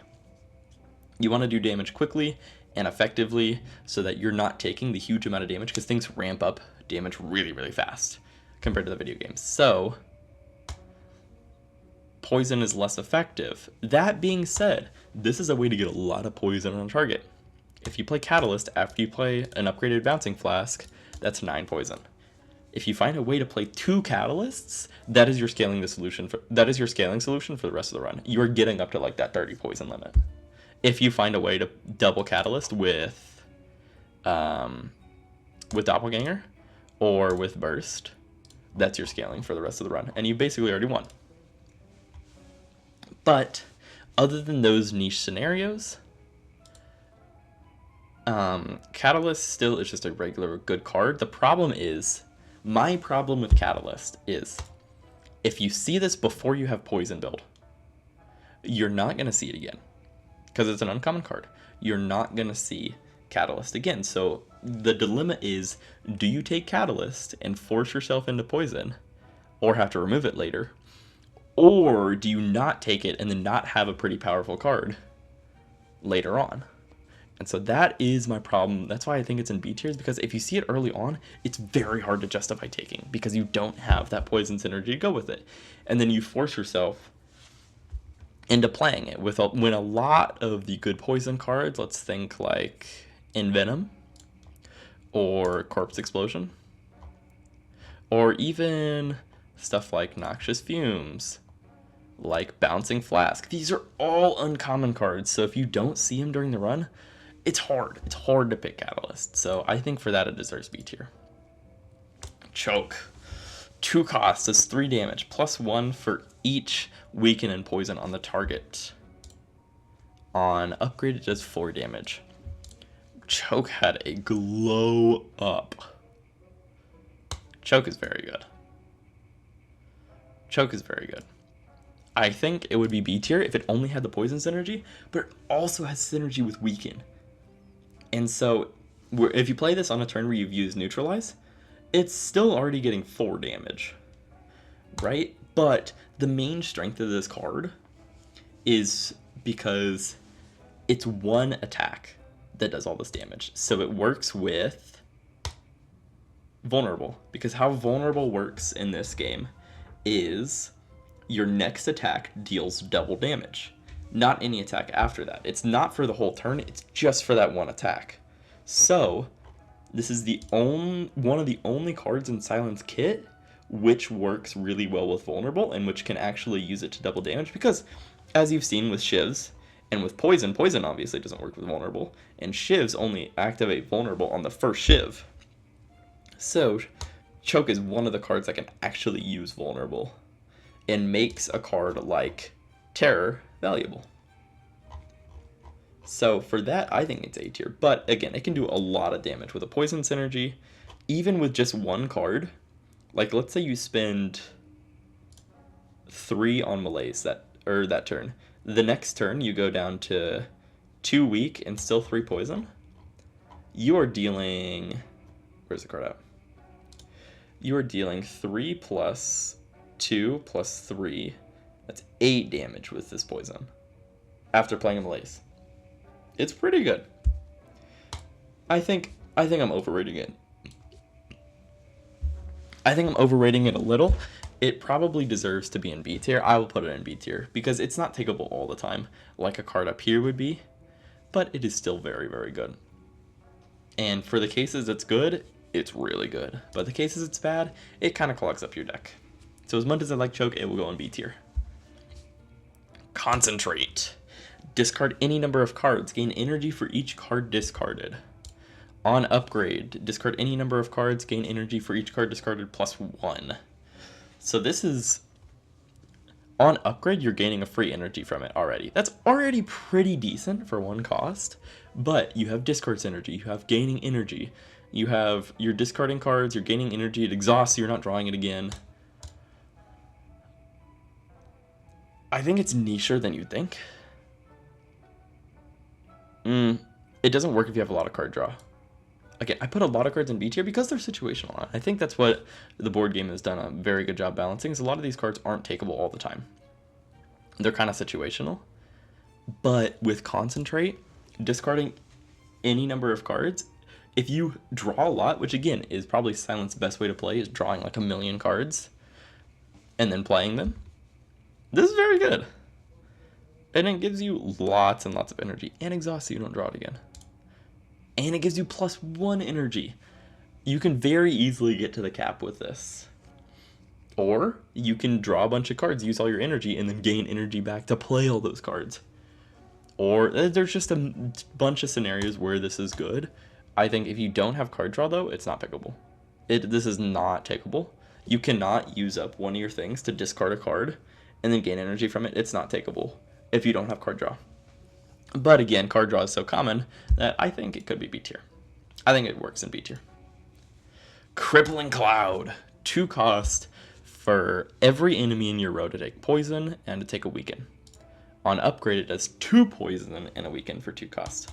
You want to do damage quickly and effectively so that you're not taking the huge amount of damage, because things ramp up damage really, really fast compared to the video games. So poison is less effective. That being said, this is a way to get a lot of poison on a target. If you play Catalyst after you play an upgraded Bouncing Flask, that's 9 poison. If you find a way to play 2 Catalysts, that is your scaling solution for the rest of the run. You are getting up to like that 30 poison limit. If you find a way to double Catalyst with Doppelganger or with Burst, that's your scaling for the rest of the run, and you basically already won. But other than those niche scenarios, Catalyst still is just a regular good card. My problem with Catalyst is, if you see this before you have Poison build, you're not going to see it again. Because it's an uncommon card. You're not going to see Catalyst again. So the dilemma is, do you take Catalyst and force yourself into Poison, or have to remove it later? Or do you not take it and then not have a pretty powerful card later on? And so that is my problem. That's why I think it's in B tiers, because if you see it early on, it's very hard to justify taking, because you don't have that poison synergy to go with it. And then you force yourself into playing it when a lot of the good poison cards, let's think like Envenom or Corpse Explosion, or even stuff like Noxious Fumes, like Bouncing Flask. These are all uncommon cards, so if you don't see them during the run, it's hard. It's hard to pick Catalyst. So I think for that it deserves B tier. Choke. 2 costs is 3 damage, +1 for each weaken and poison on the target. On upgrade, it does 4 damage. Choke had a glow up. Choke is very good. Choke is very good. I think it would be B tier if it only had the poison synergy, but it also has synergy with weaken. And so if you play this on a turn where you've used Neutralize, it's still already getting 4 damage, right? But the main strength of this card is because it's one attack that does all this damage. So it works with Vulnerable, because how Vulnerable works in this game is your next attack deals double damage. Not any attack after that. It's not for the whole turn, it's just for that one attack. So this is one of the only cards in Silent's kit which works really well with Vulnerable, and which can actually use it to double damage, because as you've seen with Shivs and with Poison obviously doesn't work with Vulnerable, and Shivs only activate Vulnerable on the first Shiv. So Choke is one of the cards that can actually use Vulnerable and makes a card like Terror valuable. So for that, I think it's A tier. But again, it can do a lot of damage with a poison synergy, even with just one card. Like, let's say you spend 3 on Malaise that turn. The next turn, you go down to 2 weak and still 3 poison. You are dealing... Where's the card out? You are dealing 3 plus 2 plus 3. That's 8 damage with this poison after playing a Malaise. It's pretty good. I think I'm overrating it. I think I'm overrating it a little. It probably deserves to be in B tier. I will put it in B tier because it's not takeable all the time like a card up here would be, but it is still very, very good. And for the cases it's good, it's really good. But the cases it's bad, it kind of clogs up your deck. So as much as I like Choke, it will go in B tier. Concentrate. Discard any number of cards. Gain energy for each card discarded. On upgrade, discard any number of cards. Gain energy for each card discarded +1. So this is On upgrade, you're gaining a free energy from it already. That's already pretty decent for one cost, but you have discard synergy, you have gaining energy, you're discarding cards, you're gaining energy, it exhausts, so you're not drawing it again. I think it's nicher than you'd think. It doesn't work if you have a lot of card draw. Again, I put a lot of cards in B tier because they're situational. I think that's what the board game has done a very good job balancing, is a lot of these cards aren't takeable all the time. They're kind of situational. But with Concentrate, discarding any number of cards, if you draw a lot, which again is probably Silent's best way to play, is drawing like 1,000,000 cards and then playing them, this is very good. And it gives you lots and lots of energy and exhaust so you don't draw it again. And it gives you +1 energy. You can very easily get to the cap with this. Or you can draw a bunch of cards, use all your energy, and then gain energy back to play all those cards. Or there's just a bunch of scenarios where this is good. I think if you don't have card draw, though, it's not pickable. This is not takeable. You cannot use up one of your things to discard a card and then gain energy from it. It's not takeable if you don't have card draw. But again, card draw is so common that I think it could be B tier. I think it works in B tier. Crippling Cloud. 2 cost for every enemy in your row to take poison and to take a weaken. On upgrade, it does 2 poison and a weaken for 2 cost.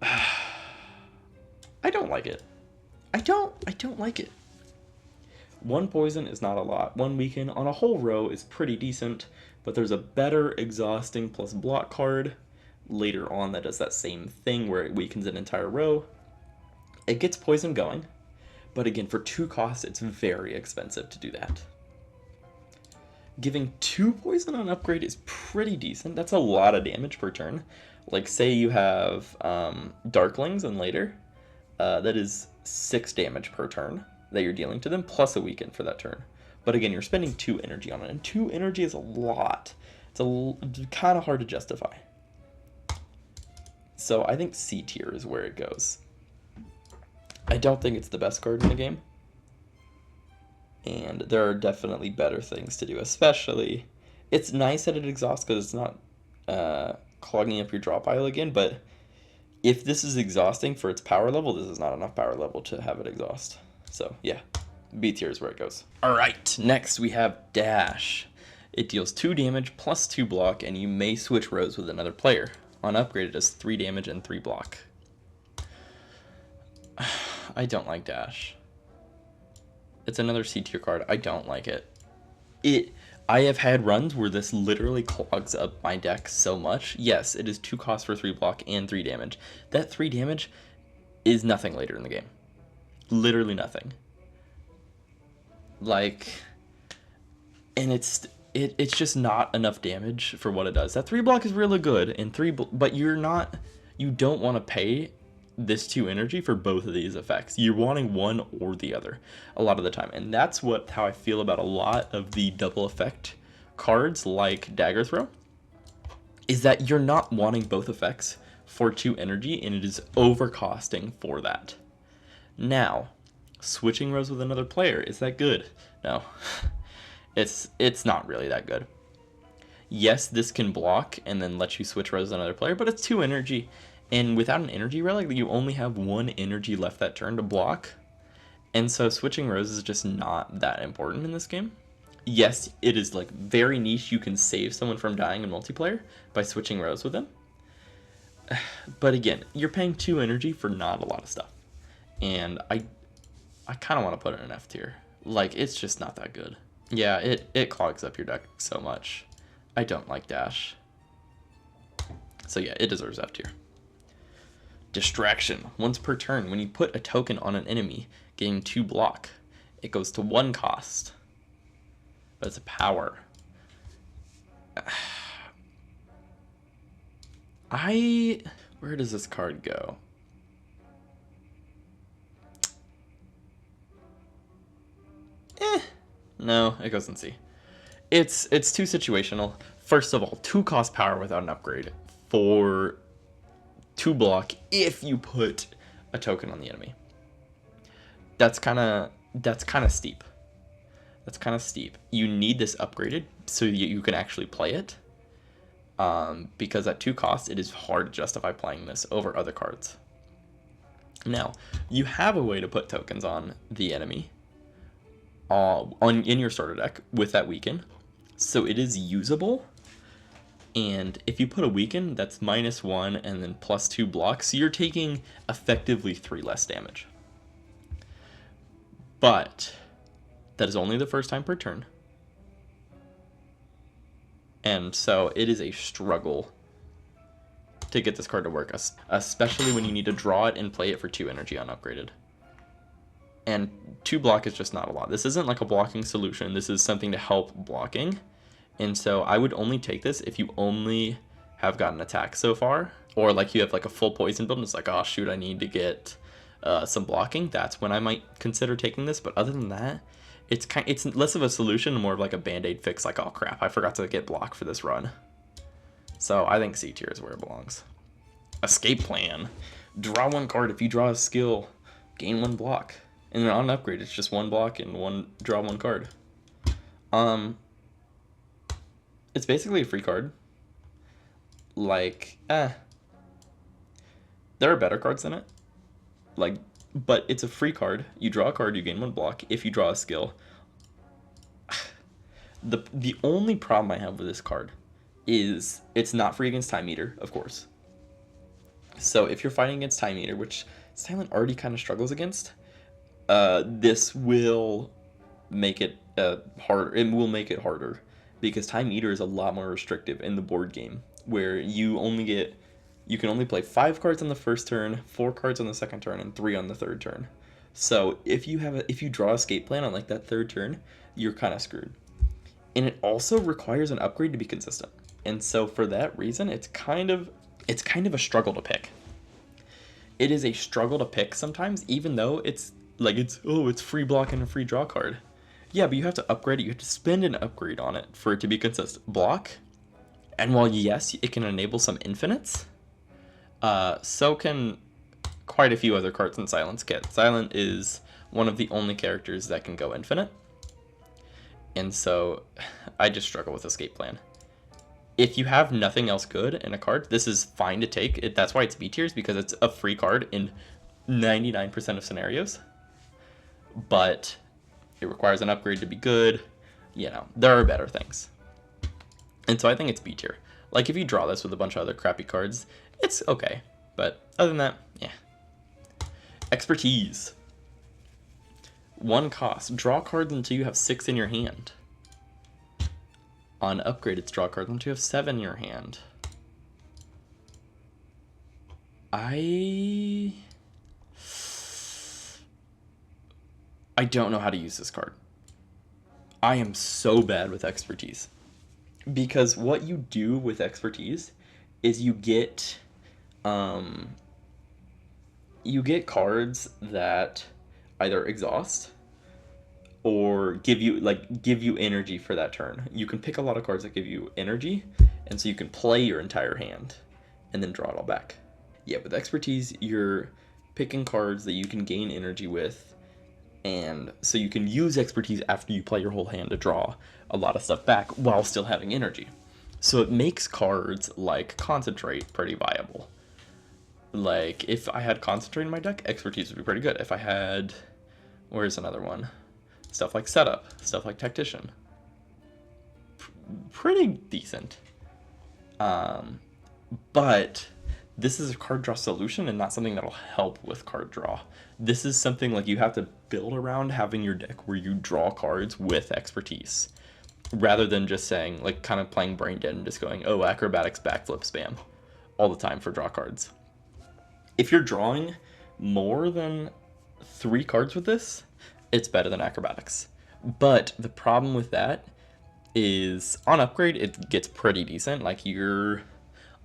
I don't like it. I don't like it. 1 poison is not a lot. 1 weaken on a whole row is pretty decent, but there's a better exhausting plus block card later on that does that same thing where it weakens an entire row. It gets poison going, but again, for 2 costs, it's very expensive to do that. Giving 2 poison on upgrade is pretty decent. That's a lot of damage per turn. Like, say you have Darklings and later, that is 6 damage per turn that you're dealing to them, plus a weaken for that turn. But again, you're spending 2 energy on it, and 2 energy is a lot. It's kind of hard to justify. So I think C tier is where it goes. I don't think it's the best card in the game. And there are definitely better things to do, especially... It's nice that it exhausts because it's not clogging up your draw pile again, but if this is exhausting for its power level, this is not enough power level to have it exhaust. So, yeah. B tier is where it goes. Alright, next we have Dash. It deals 2 damage plus 2 block, and you may switch rows with another player. On upgrade, it does 3 damage and 3 block. I don't like Dash. It's another C tier card. I don't like it. I have had runs where this literally clogs up my deck so much. Yes, it is 2 costs for 3 block and 3 damage. That 3 damage is nothing later in the game. Literally nothing. Like, and it's just not enough damage for what it does. That 3 block is really good, and but you don't want to pay this 2 energy for both of these effects. You're wanting one or the other a lot of the time, and that's how I feel about a lot of the double effect cards like Dagger Throw, is that you're not wanting both effects for 2 energy, and it is overcosting for that. Now, switching rows with another player, is that good? No. It's not really that good. Yes, this can block and then let you switch rows with another player, but it's 2 energy. And without an energy relic, you only have 1 energy left that turn to block. And so switching rows is just not that important in this game. Yes, it is like very niche. You can save someone from dying in multiplayer by switching rows with them. But again, you're paying 2 energy for not a lot of stuff. And I kind of want to put it in F tier. Like, it's just not that good. Yeah, it clogs up your deck so much. I don't like Dash. So yeah, it deserves F tier. Distraction. Once per turn, when you put a token on an enemy, getting 2 block, it goes to 1 cost. But it's a power. Where does this card go? No, it goes in C. It's too situational. First of all, 2 cost power without an upgrade for 2 block if you put a token on the enemy. That's kind of steep. That's kind of steep. You need this upgraded so you can actually play it. Because at 2 costs, it is hard to justify playing this over other cards. Now, you have a way to put tokens on the enemy in your starter deck with that weaken. So it is usable. And if you put a weaken, that's -1 and then +2 blocks. So you're taking effectively 3 less damage. But that is only the first time per turn. And so it is a struggle to get this card to work, especially when you need to draw it and play it for 2 energy unupgraded. And 2 block is just not a lot. This isn't like a blocking solution. This is something to help blocking. And so I would only take this if you only have gotten attack so far, or like you have like a full poison build and it's like, oh shoot, I need to get some blocking. That's when I might consider taking this. But other than that, it's less of a solution and more of like a band-aid fix, like, oh crap, I forgot to get block for this run. So I think C tier is where it belongs. Escape plan. Draw 1 card. If you draw a skill, gain 1 block. And then on an upgrade, it's just 1 block and draw 1 card. It's basically a free card. Like, there are better cards than it. Like, but it's a free card. You draw a card, you gain 1 block. If you draw a skill, the only problem I have with this card is it's not free against Time Eater, of course. So if you're fighting against Time Eater, which Silent already kind of struggles against, this will make it harder. It will make it harder because Time Eater is a lot more restrictive in the board game, where you can only play 5 cards on the first turn, 4 cards on the second turn, and 3 on the third turn. So if you draw Escape Plan on like that third turn, you're kind of screwed. And it also requires an upgrade to be consistent. And so for that reason, it's kind of a struggle to pick. It is a struggle to pick sometimes, even though it's free block and a free draw card. Yeah, but you have to upgrade it. You have to spend an upgrade on it for it to be consistent. Block, and while yes, it can enable some infinites, so can quite a few other cards in Silent's kit. Silent is one of the only characters that can go infinite. And so I just struggle with Escape Plan. If you have nothing else good in a card, this is fine to take. That's why it's B tiers, because it's a free card in 99% of scenarios. But it requires an upgrade to be good. You know, there are better things. And so I think it's B tier. Like, if you draw this with a bunch of other crappy cards, it's okay. But other than that, yeah. Expertise. 1 cost. Draw cards until you have 6 in your hand. On upgrade, it's draw cards until you have 7 in your hand. I don't know how to use this card. I am so bad with expertise. Because what you do with expertise is you get cards that either exhaust or give you energy for that turn. You can pick a lot of cards that give you energy, and so you can play your entire hand and then draw it all back. Yeah, with expertise, you're picking cards that you can gain energy with, and so you can use expertise after you play your whole hand to draw a lot of stuff back while still having energy. So it makes cards like Concentrate pretty viable. Like, if I had Concentrate in my deck, expertise would be pretty good. If I had, where's another one? Stuff like Setup, stuff like Tactician. Pretty decent. But this is a card draw solution and not something that'll help with card draw. This is something like you have to build around having your deck where you draw cards with expertise, rather than just saying, like, kind of playing brain dead and just going, oh, acrobatics, backflip, spam all the time for draw cards. If you're drawing more than 3 cards with this, it's better than acrobatics. But the problem with that is on upgrade, it gets pretty decent. Like, you're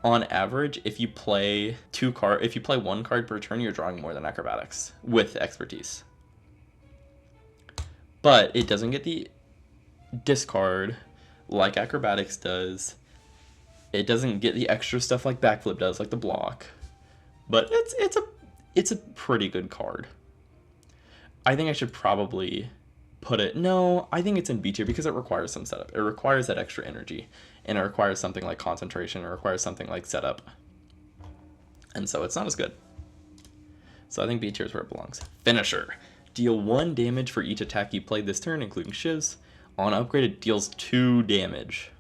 on average, if you play 1 card per turn, you're drawing more than acrobatics with expertise. But it doesn't get the discard like acrobatics does. It doesn't get the extra stuff like backflip does, like the block. But it's a pretty good card. I think I should probably put it, no, I think it's in B tier because it requires some setup. It requires that extra energy, and it requires something like concentration. It requires something like setup, and so it's not as good. So I think B tier is where it belongs. Finisher. Deal 1 damage for each attack you played this turn, including shivs. On upgrade, it deals 2 damage.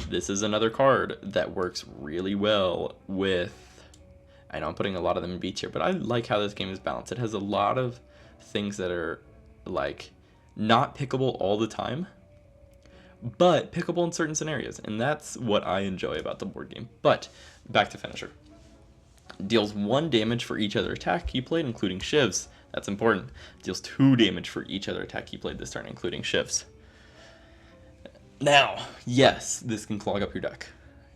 This is another card that works really well with... I know I'm putting a lot of them in B tier, but I like how this game is balanced. It has a lot of things that are, like, not pickable all the time, but pickable in certain scenarios, and that's what I enjoy about the board game. But, back to Finisher. Deals 1 damage for each other attack you played, including shivs. That's important. Deals 2 damage for each other attack you played this turn, including shivs. Now, yes, this can clog up your deck.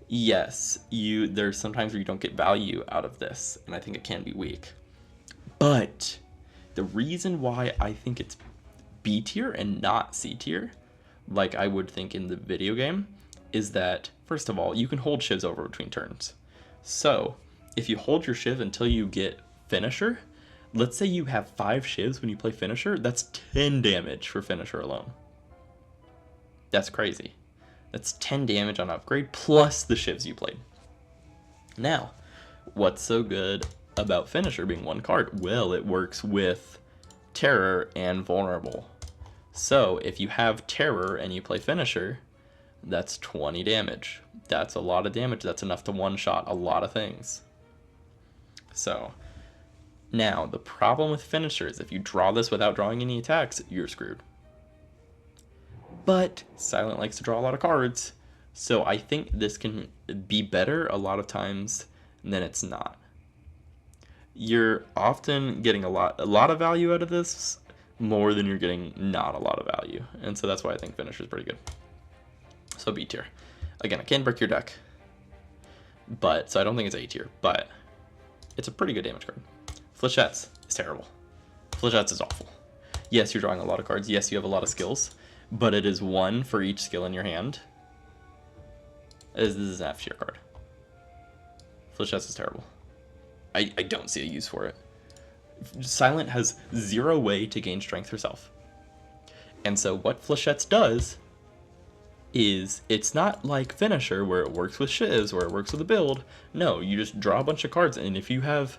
Yes, there's sometimes where you don't get value out of this, and I think it can be weak. But the reason why I think it's B tier and not C tier, like I would think in the video game, is that, first of all, you can hold shivs over between turns. So, if you hold your shiv until you get Finisher, let's say you have 5 shivs when you play Finisher, that's 10 damage for Finisher alone. That's crazy. That's 10 damage on upgrade plus the shivs you played. Now, what's so good about Finisher being 1 card? Well, it works with Terror and Vulnerable. So, if you have Terror and you play Finisher, that's 20 damage. That's a lot of damage. That's enough to one-shot a lot of things. So, now, the problem with Finisher is if you draw this without drawing any attacks, you're screwed. But Silent likes to draw a lot of cards, so I think this can be better a lot of times than it's not. You're often getting a lot of value out of this, more than you're getting not a lot of value, and so that's why I think Finisher is pretty good. So B tier. Again, it can break your deck, but so I don't think it's A tier, but it's a pretty good damage card. Flechettes is terrible. Flechettes is awful. Yes, you're drawing a lot of cards. Yes, you have a lot of skills, but it is 1 for each skill in your hand. This is an F tier card. Flechettes is terrible. I don't see a use for it. Silent has 0 way to gain strength herself. And so what Flechettes does is, it's not like Finisher where it works with shivs, where it works with a build. No, you just draw a bunch of cards, and if you have,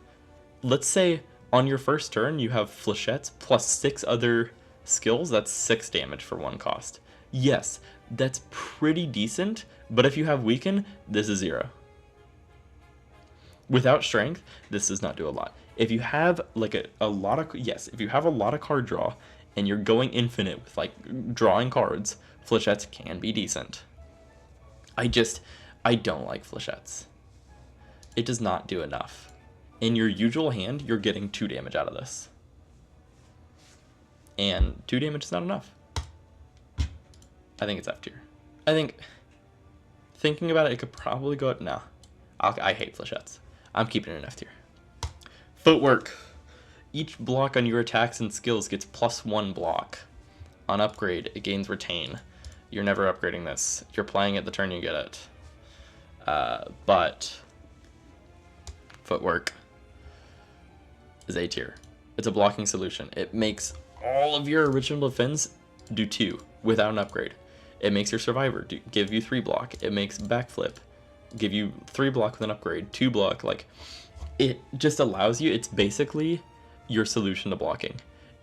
let's say on your first turn you have Flechettes plus 6 other skills, that's 6 damage for 1 cost. Yes, that's pretty decent, but if you have Weaken, this is 0. Without Strength, this does not do a lot. If you have like a lot of, yes, if you have a lot of card draw and you're going infinite with like drawing cards, Flechettes can be decent. I don't like Flechettes. It does not do enough. In your usual hand, you're getting 2 damage out of this. And 2 damage is not enough. I think it's F tier. I think, thinking about it, it could probably go up. No. I hate Flechettes. I'm keeping it in F tier. Footwork. Each block on your attacks and skills gets +1 block. On upgrade, it gains retain. You're never upgrading this. You're playing it the turn you get it. But Footwork is A tier. It's a blocking solution. It makes all of your original defense do 2 without an upgrade. It makes your Survivor give you 3 block. It makes Backflip give you 3 block with an upgrade, 2 block. Like, it just allows you, it's basically your solution to blocking.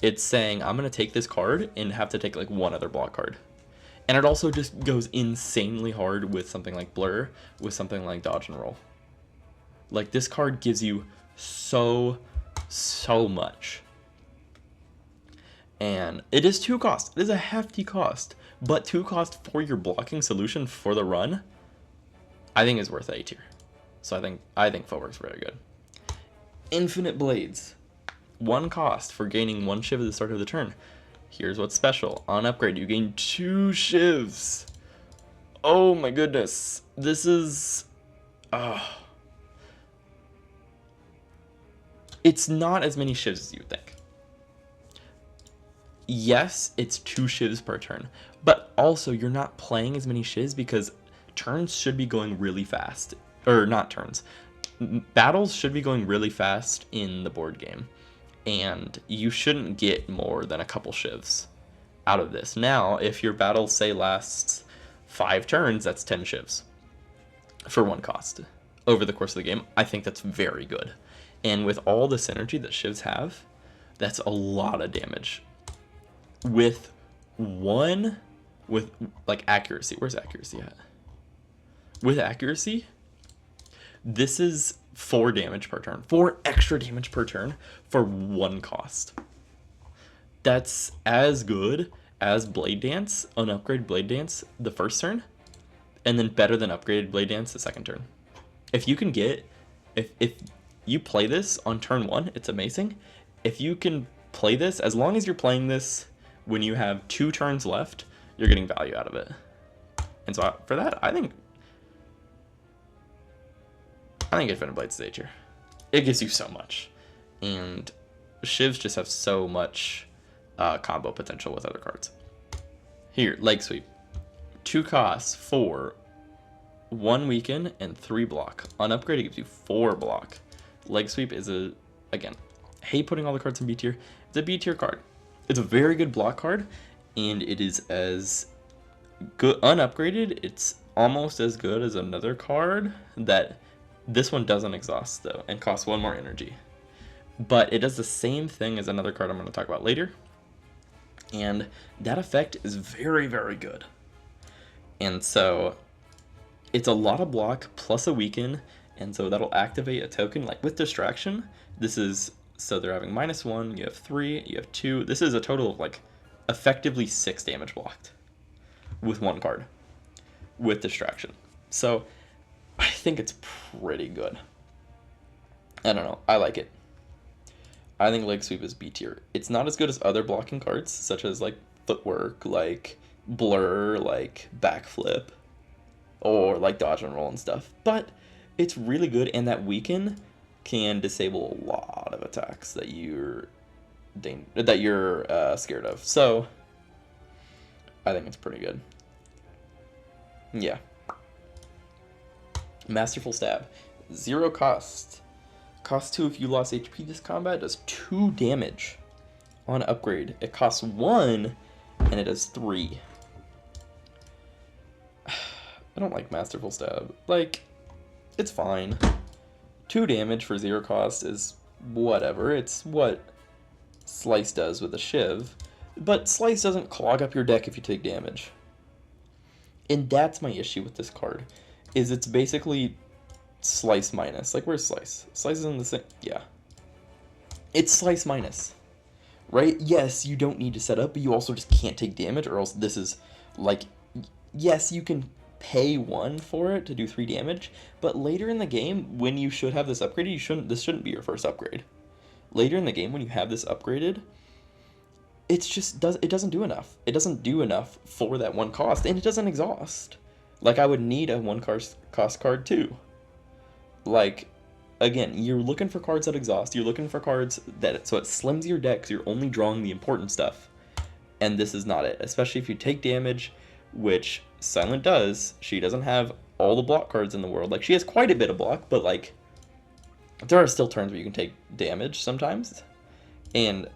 It's saying, I'm going to take this card and have to take like 1 other block card. And it also just goes insanely hard with something like Blur, with something like Dodge and Roll. Like, this card gives you so much. And it is 2 cost. It is a hefty cost. But 2 cost for your blocking solution for the run, I think is worth A tier. So I think Footwork's very good. Infinite Blades. 1 cost for gaining 1 shiv at the start of the turn. Here's what's special. On upgrade, you gain 2 shivs. Oh my goodness. This is... It's not as many shivs as you would think. Yes, it's 2 shivs per turn. But also, you're not playing as many shivs because turns should be going really fast. Or not turns. Battles should be going really fast in the board game. and you shouldn't get more than a couple shivs out of this. Now, if your battle, say, lasts 5 turns, that's 10 shivs for 1 cost over the course of the game. I think that's very good. And with all the synergy that shivs have, that's a lot of damage. With like accuracy. Where's accuracy at? With accuracy, this is 4 damage per turn. 4 extra damage per turn for 1 cost. That's as good as Blade Dance, unupgraded Blade Dance the first turn, and then better than upgraded Blade Dance the second turn. If you can get, if you play this on turn 1, it's amazing. If you can play this, as long as you're playing this when you have 2 turns left, you're getting value out of it. And so for that, I think Infinite Blade's A tier. It gives you so much. And shivs just have so much combo potential with other cards. Here, Leg Sweep. 2 costs for 1 weaken and 3 block. On upgrade, it gives you 4 block. Leg Sweep is again, hate putting all the cards in B tier. It's a B tier card. It's a very good block card, and it is as good unupgraded. It's almost as good as another card that this one doesn't exhaust though, and costs 1 more energy. But it does the same thing as another card I'm going to talk about later. And that effect is very, very good. And so it's a lot of block plus a weaken, and so that'll activate a token. Like with distraction, this is, so they're having -1, you have 3, you have 2. This is a total of like effectively 6 damage blocked with 1 card with distraction. So I think it's pretty good. I don't know. I like it. I think Leg Sweep is B tier. It's not as good as other blocking cards, such as like Footwork, like Blur, like Backflip, or like Dodge and Roll and stuff. But it's really good, and that weaken can disable a lot of attacks that you're scared of. So I think it's pretty good. Yeah. Masterful Stab. 0 cost. Cost 2 if you lost HP this combat. Does 2 damage on upgrade. It costs 1 and it does 3. I don't like Masterful Stab. Like, it's fine. 2 damage for 0 cost is whatever. It's what Slice does with a Shiv. But Slice doesn't clog up your deck if you take damage. And that's my issue with this card. Is it's basically Slice minus. Like, where's Slice? Slice is in the same. Yeah. It's Slice minus. Right? Yes, you don't need to set up, but you also just can't take damage, or else this is like. Yes, you can pay 1 for it to do 3 damage, but later in the game, when you should have this upgraded, this shouldn't be your first upgrade. Later in the game, when you have this upgraded, it doesn't do enough. It doesn't do enough for that 1 cost, and it doesn't exhaust. Like, I would need a 1 cost card too. Like, again, you're looking for cards that exhaust. You're looking for cards so it slims your deck because you're only drawing the important stuff. And this is not it. Especially if you take damage, which Silent does. She doesn't have all the block cards in the world. Like, she has quite a bit of block, but, like, there are still turns where you can take damage sometimes. And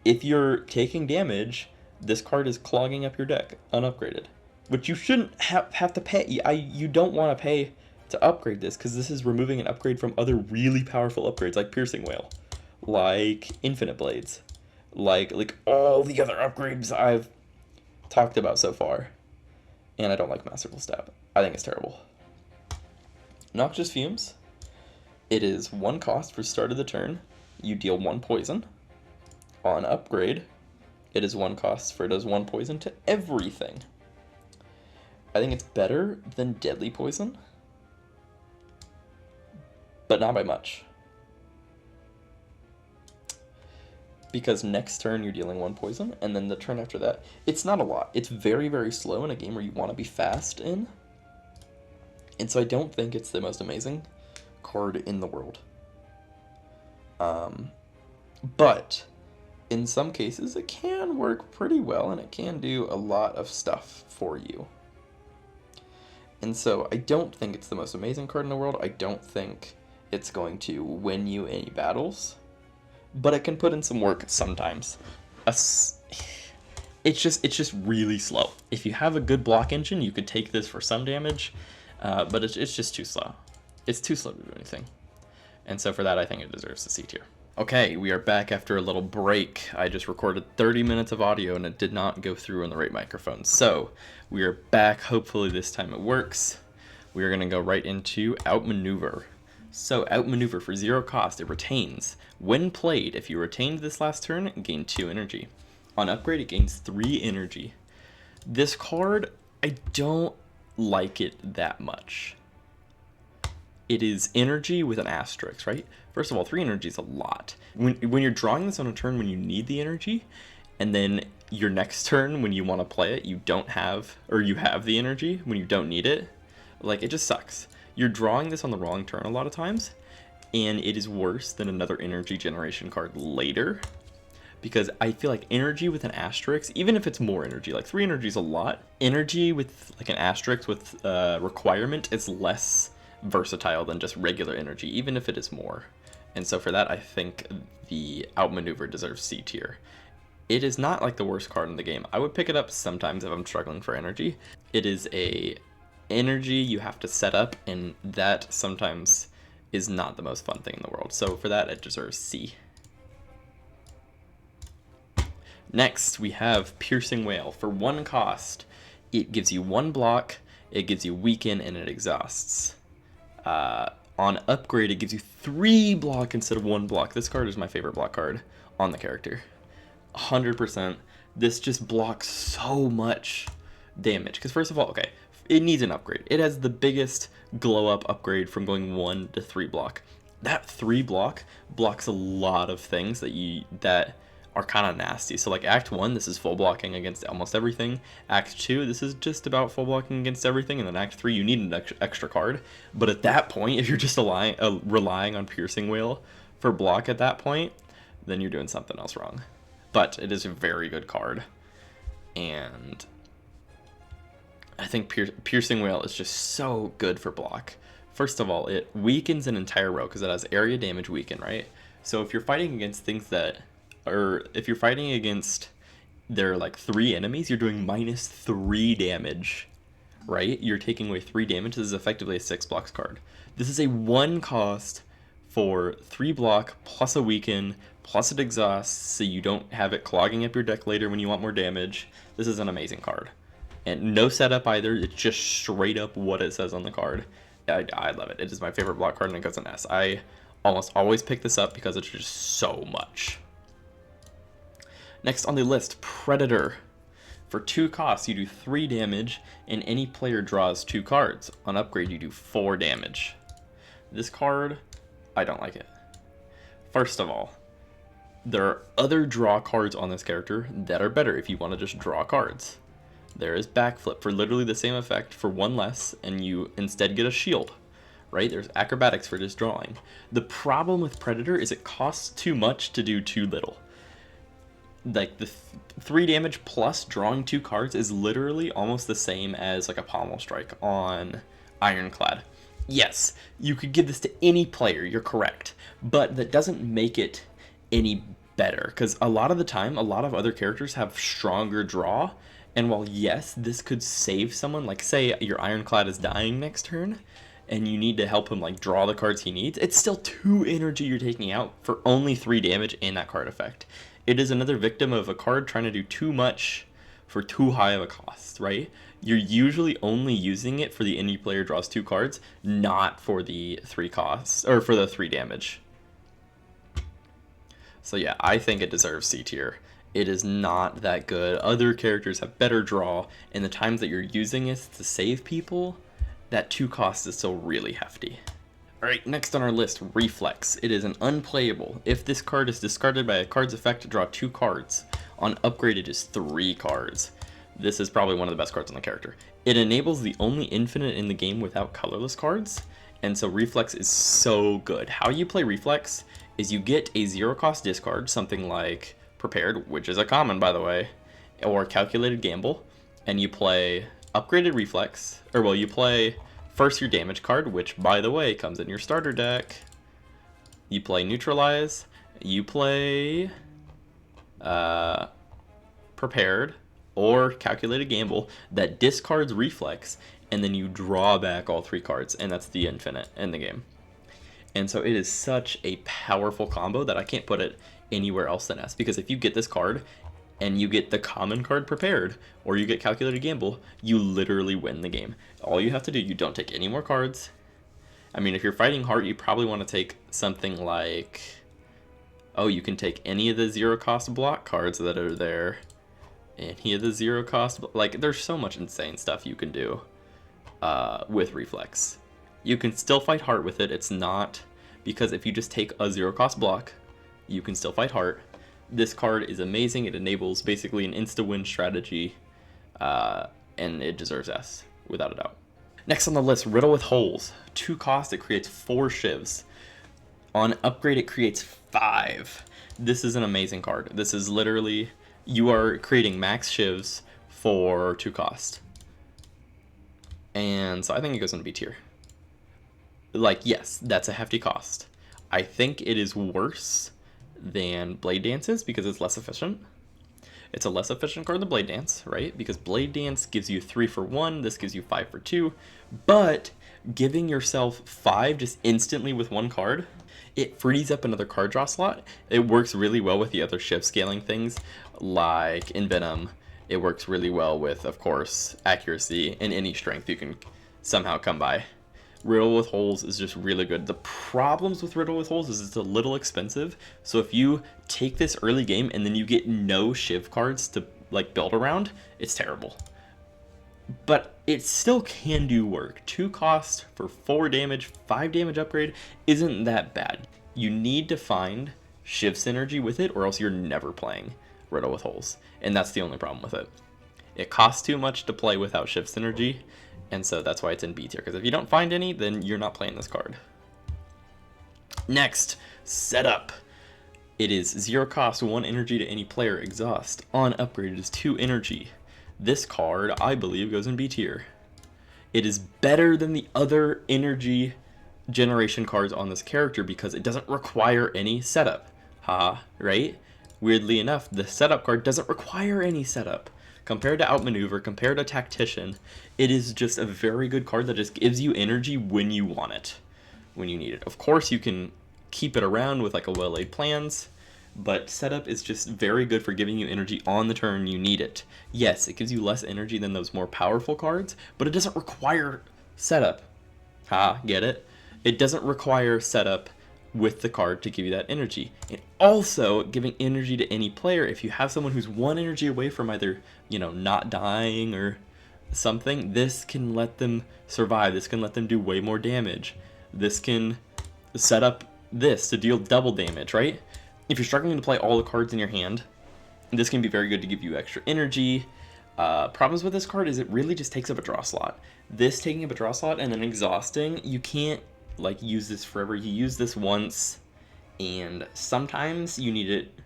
if you're taking damage, this card is clogging up your deck, unupgraded. Which you shouldn't have to pay. You don't want to pay to upgrade this, because this is removing an upgrade from other really powerful upgrades, like Piercing Whale, like Infinite Blades, like all the other upgrades I've talked about so far. And I don't like Masterful Stab. I think it's terrible. Noxious Fumes. It is 1 cost for start of the turn. You deal 1 poison. On upgrade, it is 1 cost for it does 1 poison to everything. I think it's better than Deadly Poison, but not by much. Because next turn you're dealing 1 poison, and then the turn after that, it's not a lot. It's very, very slow in a game where you want to be fast in. And so I don't think it's the most amazing card in the world. But in some cases it can work pretty well, and it can do a lot of stuff for you. And so I don't think it's the most amazing card in the world. I don't think it's going to win you any battles. but it can put in some work sometimes. It's just really slow. If you have a good block engine, you could take this for some damage, but it's just too slow. It's too slow to do anything. And so for that, I think it deserves a C tier. Okay, we are back after a little break. I just recorded 30 minutes of audio and it did not go through on the right microphone. So we are back. Hopefully this time it works. We are going to go right into Outmaneuver. So Outmaneuver for 0 cost, it retains. When played, if you retained this last turn, gain 2 energy. On upgrade, it gains 3 energy. This card, I don't like it that much. It is energy with an asterisk, right? First of all, 3 energy is a lot. When you're drawing this on a turn when you need the energy, and then your next turn when you want to play it, you don't have, or you have the energy when you don't need it, like, it just sucks. You're drawing this on the wrong turn a lot of times, and it is worse than another energy generation card later. Because I feel like energy with an asterisk, even if it's more energy, like 3 energy is a lot, energy with like an asterisk with requirement is less versatile than just regular energy, even if it is more. And so for that, I think the Outmaneuver deserves C tier. It is not like the worst card in the game. I would pick it up sometimes if I'm struggling for energy. It is a energy you have to set up, and that sometimes is not the most fun thing in the world. So for that, it deserves C. Next, we have Piercing Wail. For 1 cost, it gives you 1 block, it gives you weaken, and it exhausts. On upgrade, it gives you 3 block instead of 1 block. This card is my favorite block card on the character. 100%. This just blocks so much damage. Because first of all, okay, it needs an upgrade. It has the biggest glow up upgrade from going 1 to 3 block. That 3 block blocks a lot of things that are kind of nasty. So like Act 1, this is full blocking against almost everything. Act 2, this is just about full blocking against everything. And then Act 3, you need an extra card. But at that point, if you're just relying on Piercing Wail for block at that point, then you're doing something else wrong. But it is a very good card. And I think Piercing Wail is just so good for block. First of all, it weakens an entire row because it has area damage weaken, right? So if you're fighting against things that, or if you're fighting against their like 3 enemies, you're doing -3 damage, right? You're taking away 3 damage. This is effectively a 6 blocks card. This is a 1 cost for 3 block plus a weaken plus it exhausts, so you don't have it clogging up your deck later when you want more damage. This is an amazing card. And no setup either, it's just straight up what it says on the card. I love it. It is my favorite block card and it goes in S. I almost always pick this up because it's just so much. Next on the list, Predator. For 2 costs, you do 3 damage, and any player draws 2 cards. On upgrade, you do 4 damage. This card, I don't like it. First of all, there are other draw cards on this character that are better if you want to just draw cards. There is Backflip for literally the same effect for 1 less, and you instead get a shield, right? There's Acrobatics for just drawing. The problem with Predator is it costs too much to do too little. Like the 3 damage plus drawing 2 cards is literally almost the same as like a pommel strike on Ironclad. Yes, you could give this to any player, you're correct, but that doesn't make it any better, because a lot of the time, a lot of other characters have stronger draw, and while yes, this could save someone, like say your Ironclad is dying next turn, and you need to help him like draw the cards he needs, it's still 2 energy you're taking out for only 3 damage in that card effect. It is another victim of a card trying to do too much for too high of a cost, right? You're usually only using it for the any player draws 2 cards, not for the 3 costs, or for the 3 damage. So yeah, I think it deserves C tier. It is not that good. Other characters have better draw, and the times that you're using it to save people, that 2 cost is still really hefty. Alright, next on our list, Reflex. It is an unplayable. If this card is discarded by a card's effect, draw 2 cards. On upgrade, it is 3 cards. This is probably one of the best cards on the character. It enables the only infinite in the game without colorless cards, and so Reflex is so good. How you play Reflex is you get a 0 cost discard, something like Prepared, which is a common by the way, or Calculated Gamble, and you play Upgraded Reflex, or well, you play first your damage card, which by the way comes in your starter deck. You play Neutralize, you play Prepared or Calculated Gamble that discards Reflex, and then you draw back all 3 cards, and that's the infinite in the game. And so it is such a powerful combo that I can't put it anywhere else than S, because if you get this card and you get the common card Prepared or you get Calculated Gamble, you literally win the game. All you have to do, you don't take any more cards. I mean, if you're fighting Heart, you probably want to take something like, oh, you can take any of the 0 cost block cards that are there. Any of the 0 cost, like, there's so much insane stuff you can do with Reflex. You can still fight Heart with it. It's not, because if you just take a 0 cost block, you can still fight Heart. This card is amazing. It enables basically an insta-win strategy, and it deserves S, without a doubt. Next on the list, Riddle with Holes. 2 cost, it creates 4 shivs. On upgrade, it creates 5. This is an amazing card. This is literally, you are creating max shivs for 2 cost. And so I think it goes in B tier. Like, yes, that's a hefty cost. I think it is worse than Blade Dance's because it's less efficient. It's a less efficient card than Blade Dance, right? Because Blade Dance gives you 3 for 1, this gives you 5 for 2. But giving yourself 5 just instantly with 1 card, it frees up another card draw slot. It works really well with the other shift scaling things, like in Venom. It works really well with, of course, accuracy and any strength you can somehow come by. Riddle with Holes is just really good. The problems with Riddle with Holes is it's a little expensive. So if you take this early game and then you get no Shiv cards to like build around, it's terrible. But it still can do work. 2 cost for 4 damage, 5 damage upgrade isn't that bad. You need to find Shiv synergy with it or else you're never playing Riddle with Holes. And that's the only problem with it. It costs too much to play without Shiv synergy. And so that's why it's in B tier, because if you don't find any, then you're not playing this card. Next, Setup. It is 0 cost, 1 energy to any player, exhaust. On upgrade, it is 2 energy. This card, I believe, goes in B tier. It is better than the other energy generation cards on this character because it doesn't require any setup. Right? Weirdly enough, the setup card doesn't require any setup. Compared to Outmaneuver, compared to Tactician, it is just a very good card that just gives you energy when you want it, when you need it. Of course, you can keep it around with like a well-laid plans, but Setup is just very good for giving you energy on the turn you need it. Yes, it gives you less energy than those more powerful cards, but it doesn't require Setup. Get it? It doesn't require Setup with the card to give you that energy. And also giving energy to any player. If you have someone who's 1 energy away from either, not dying or something, this can let them survive. This can let them do way more damage. This can set up this to deal double damage, right? If you're struggling to play all the cards in your hand, this can be very good to give you extra energy. Problems with this card is it really just takes up a draw slot. This taking up a draw slot and then exhausting, you can't use this forever. You use this once, and sometimes you need it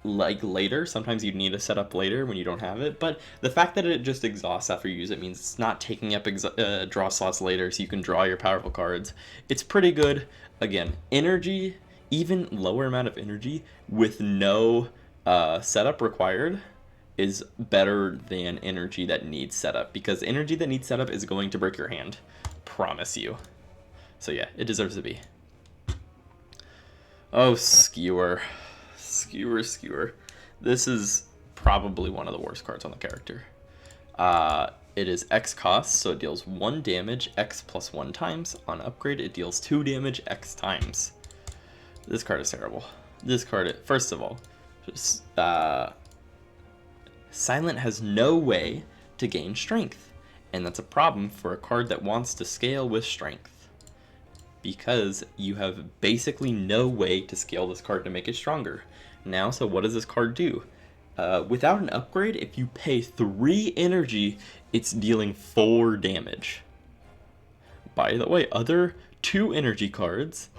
later. Sometimes you need a setup later when you don't have it. But the fact that it just exhausts after you use it means it's not taking up draw slots later, so you can draw your powerful cards. It's pretty good. Again, energy, even lower amount of energy with no setup required is better than energy that needs setup, because energy that needs setup is going to break your hand. Promise you. So yeah, it deserves to be. Oh, Skewer. Skewer. This is probably one of the worst cards on the character. It is X cost, so it deals 1 damage, X plus 1 times. On upgrade, it deals 2 damage, X times. This card is terrible. This card, first of all, just, Silent has no way to gain strength. And that's a problem for a card that wants to scale with strength, because you have basically no way to scale this card to make it stronger. Now, so what does this card do? Without an upgrade, if you pay 3 energy, it's dealing 4 damage. By the way, other 2 energy cards,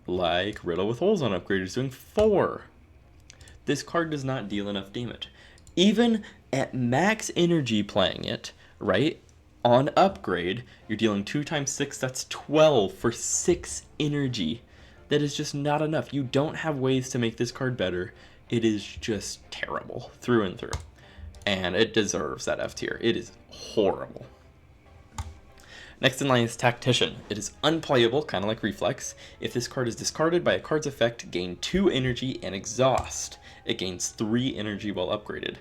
like Riddle with Holes on upgrade, is doing 4. This card does not deal enough damage. Even at max energy playing it, right? On upgrade, you're dealing 2 times 6, that's 12 for 6 energy. That is just not enough. You don't have ways to make this card better. It is just terrible through and through. And it deserves that F tier. It is horrible. Next in line is Tactician. It is unplayable, kind of like Reflex. If this card is discarded by a card's effect, gain 2 energy and exhaust. It gains 3 energy while upgraded.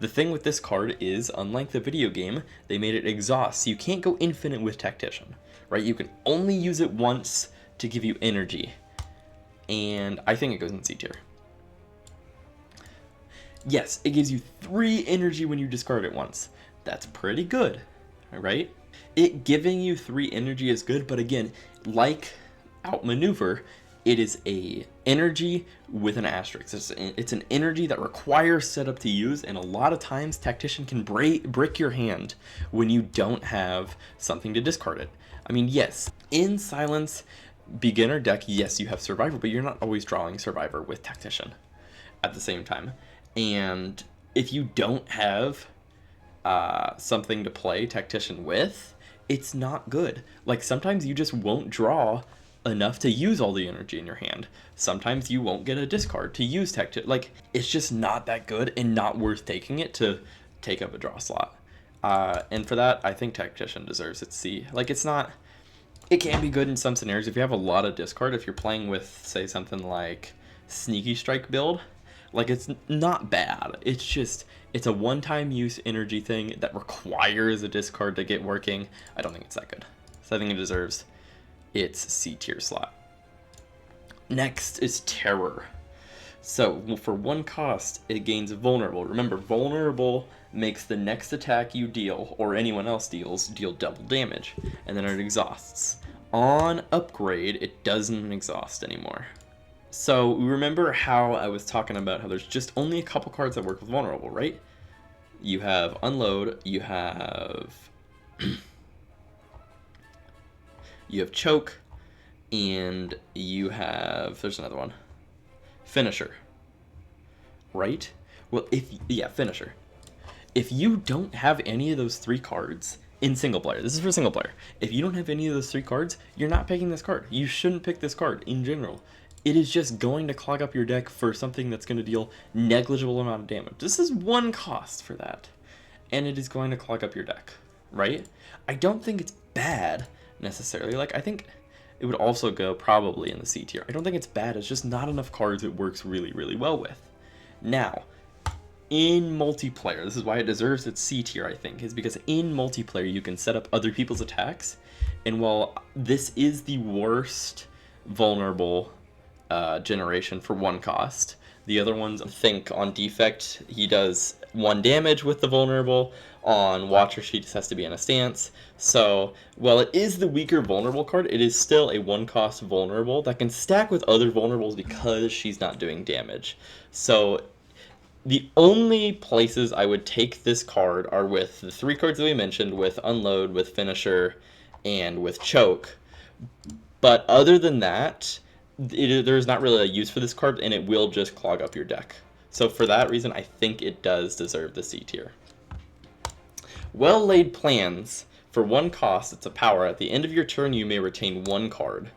The thing with this card is, unlike the video game, they made it exhaust, so you can't go infinite with Tactician, right? You can only use it once to give you energy. And I think it goes in C tier. Yes, it gives you 3 energy when you discard it once. That's pretty good, right? It giving you 3 energy is good, but again, like Outmaneuver, it is a energy with an asterisk. It's an energy that requires setup to use, and a lot of times Tactician can brick your hand when you don't have something to discard it. I mean, yes, in Silence beginner deck, yes, you have Survivor, but you're not always drawing Survivor with Tactician at the same time. And if you don't have something to play Tactician with, it's not good. Like, sometimes you just won't draw enough to use all the energy in your hand. Sometimes you won't get a discard to use Tactician. Like, it's just not that good and not worth taking it to take up a draw slot. And for that, I think Tactician deserves its C. Like, it's not... It can be good in some scenarios if you have a lot of discard. If you're playing with, say, something like Sneaky Strike build, like, it's not bad. It's just, it's a one-time use energy thing that requires a discard to get working. I don't think it's that good. So I think it deserves its C tier slot. Next is Terror. So for 1 cost, it gains Vulnerable. Remember, Vulnerable makes the next attack you deal, or anyone else deals, deal double damage. And then it exhausts. On upgrade, it doesn't exhaust anymore. So remember how I was talking about how there's just only a couple cards that work with Vulnerable, right? You have Unload, you have you have Choke, and you have, there's another one, Finisher, right? Well, Finisher. If you don't have any of those 3 cards in single player, this is for single player, if you don't have any of those 3 cards, you're not picking this card. You shouldn't pick this card in general. It is just going to clog up your deck for something that's going to deal negligible amount of damage. This is 1 cost for that, and it is going to clog up your deck, right? I don't think it's bad necessarily. Like, I think it would also go probably in the C tier. I don't think it's bad. It's just not enough cards it works really, really well with. Now, in multiplayer, this is why it deserves its C tier, I think, is because in multiplayer you can set up other people's attacks, and while this is the worst vulnerable generation for 1 cost, the other ones, think on Defect, he does 1 damage with the vulnerable. On Watcher, she just has to be in a stance. So, while it is the weaker vulnerable card, it is still a 1 cost vulnerable that can stack with other vulnerables because she's not doing damage. So, the only places I would take this card are with the 3 cards that we mentioned, with Unload, with Finisher, and with Choke. But other than that, there's not really a use for this card, and it will just clog up your deck. So for that reason, I think it does deserve the C tier. Well-Laid Plans. For 1 cost, it's a power. At the end of your turn, you may retain 1 card.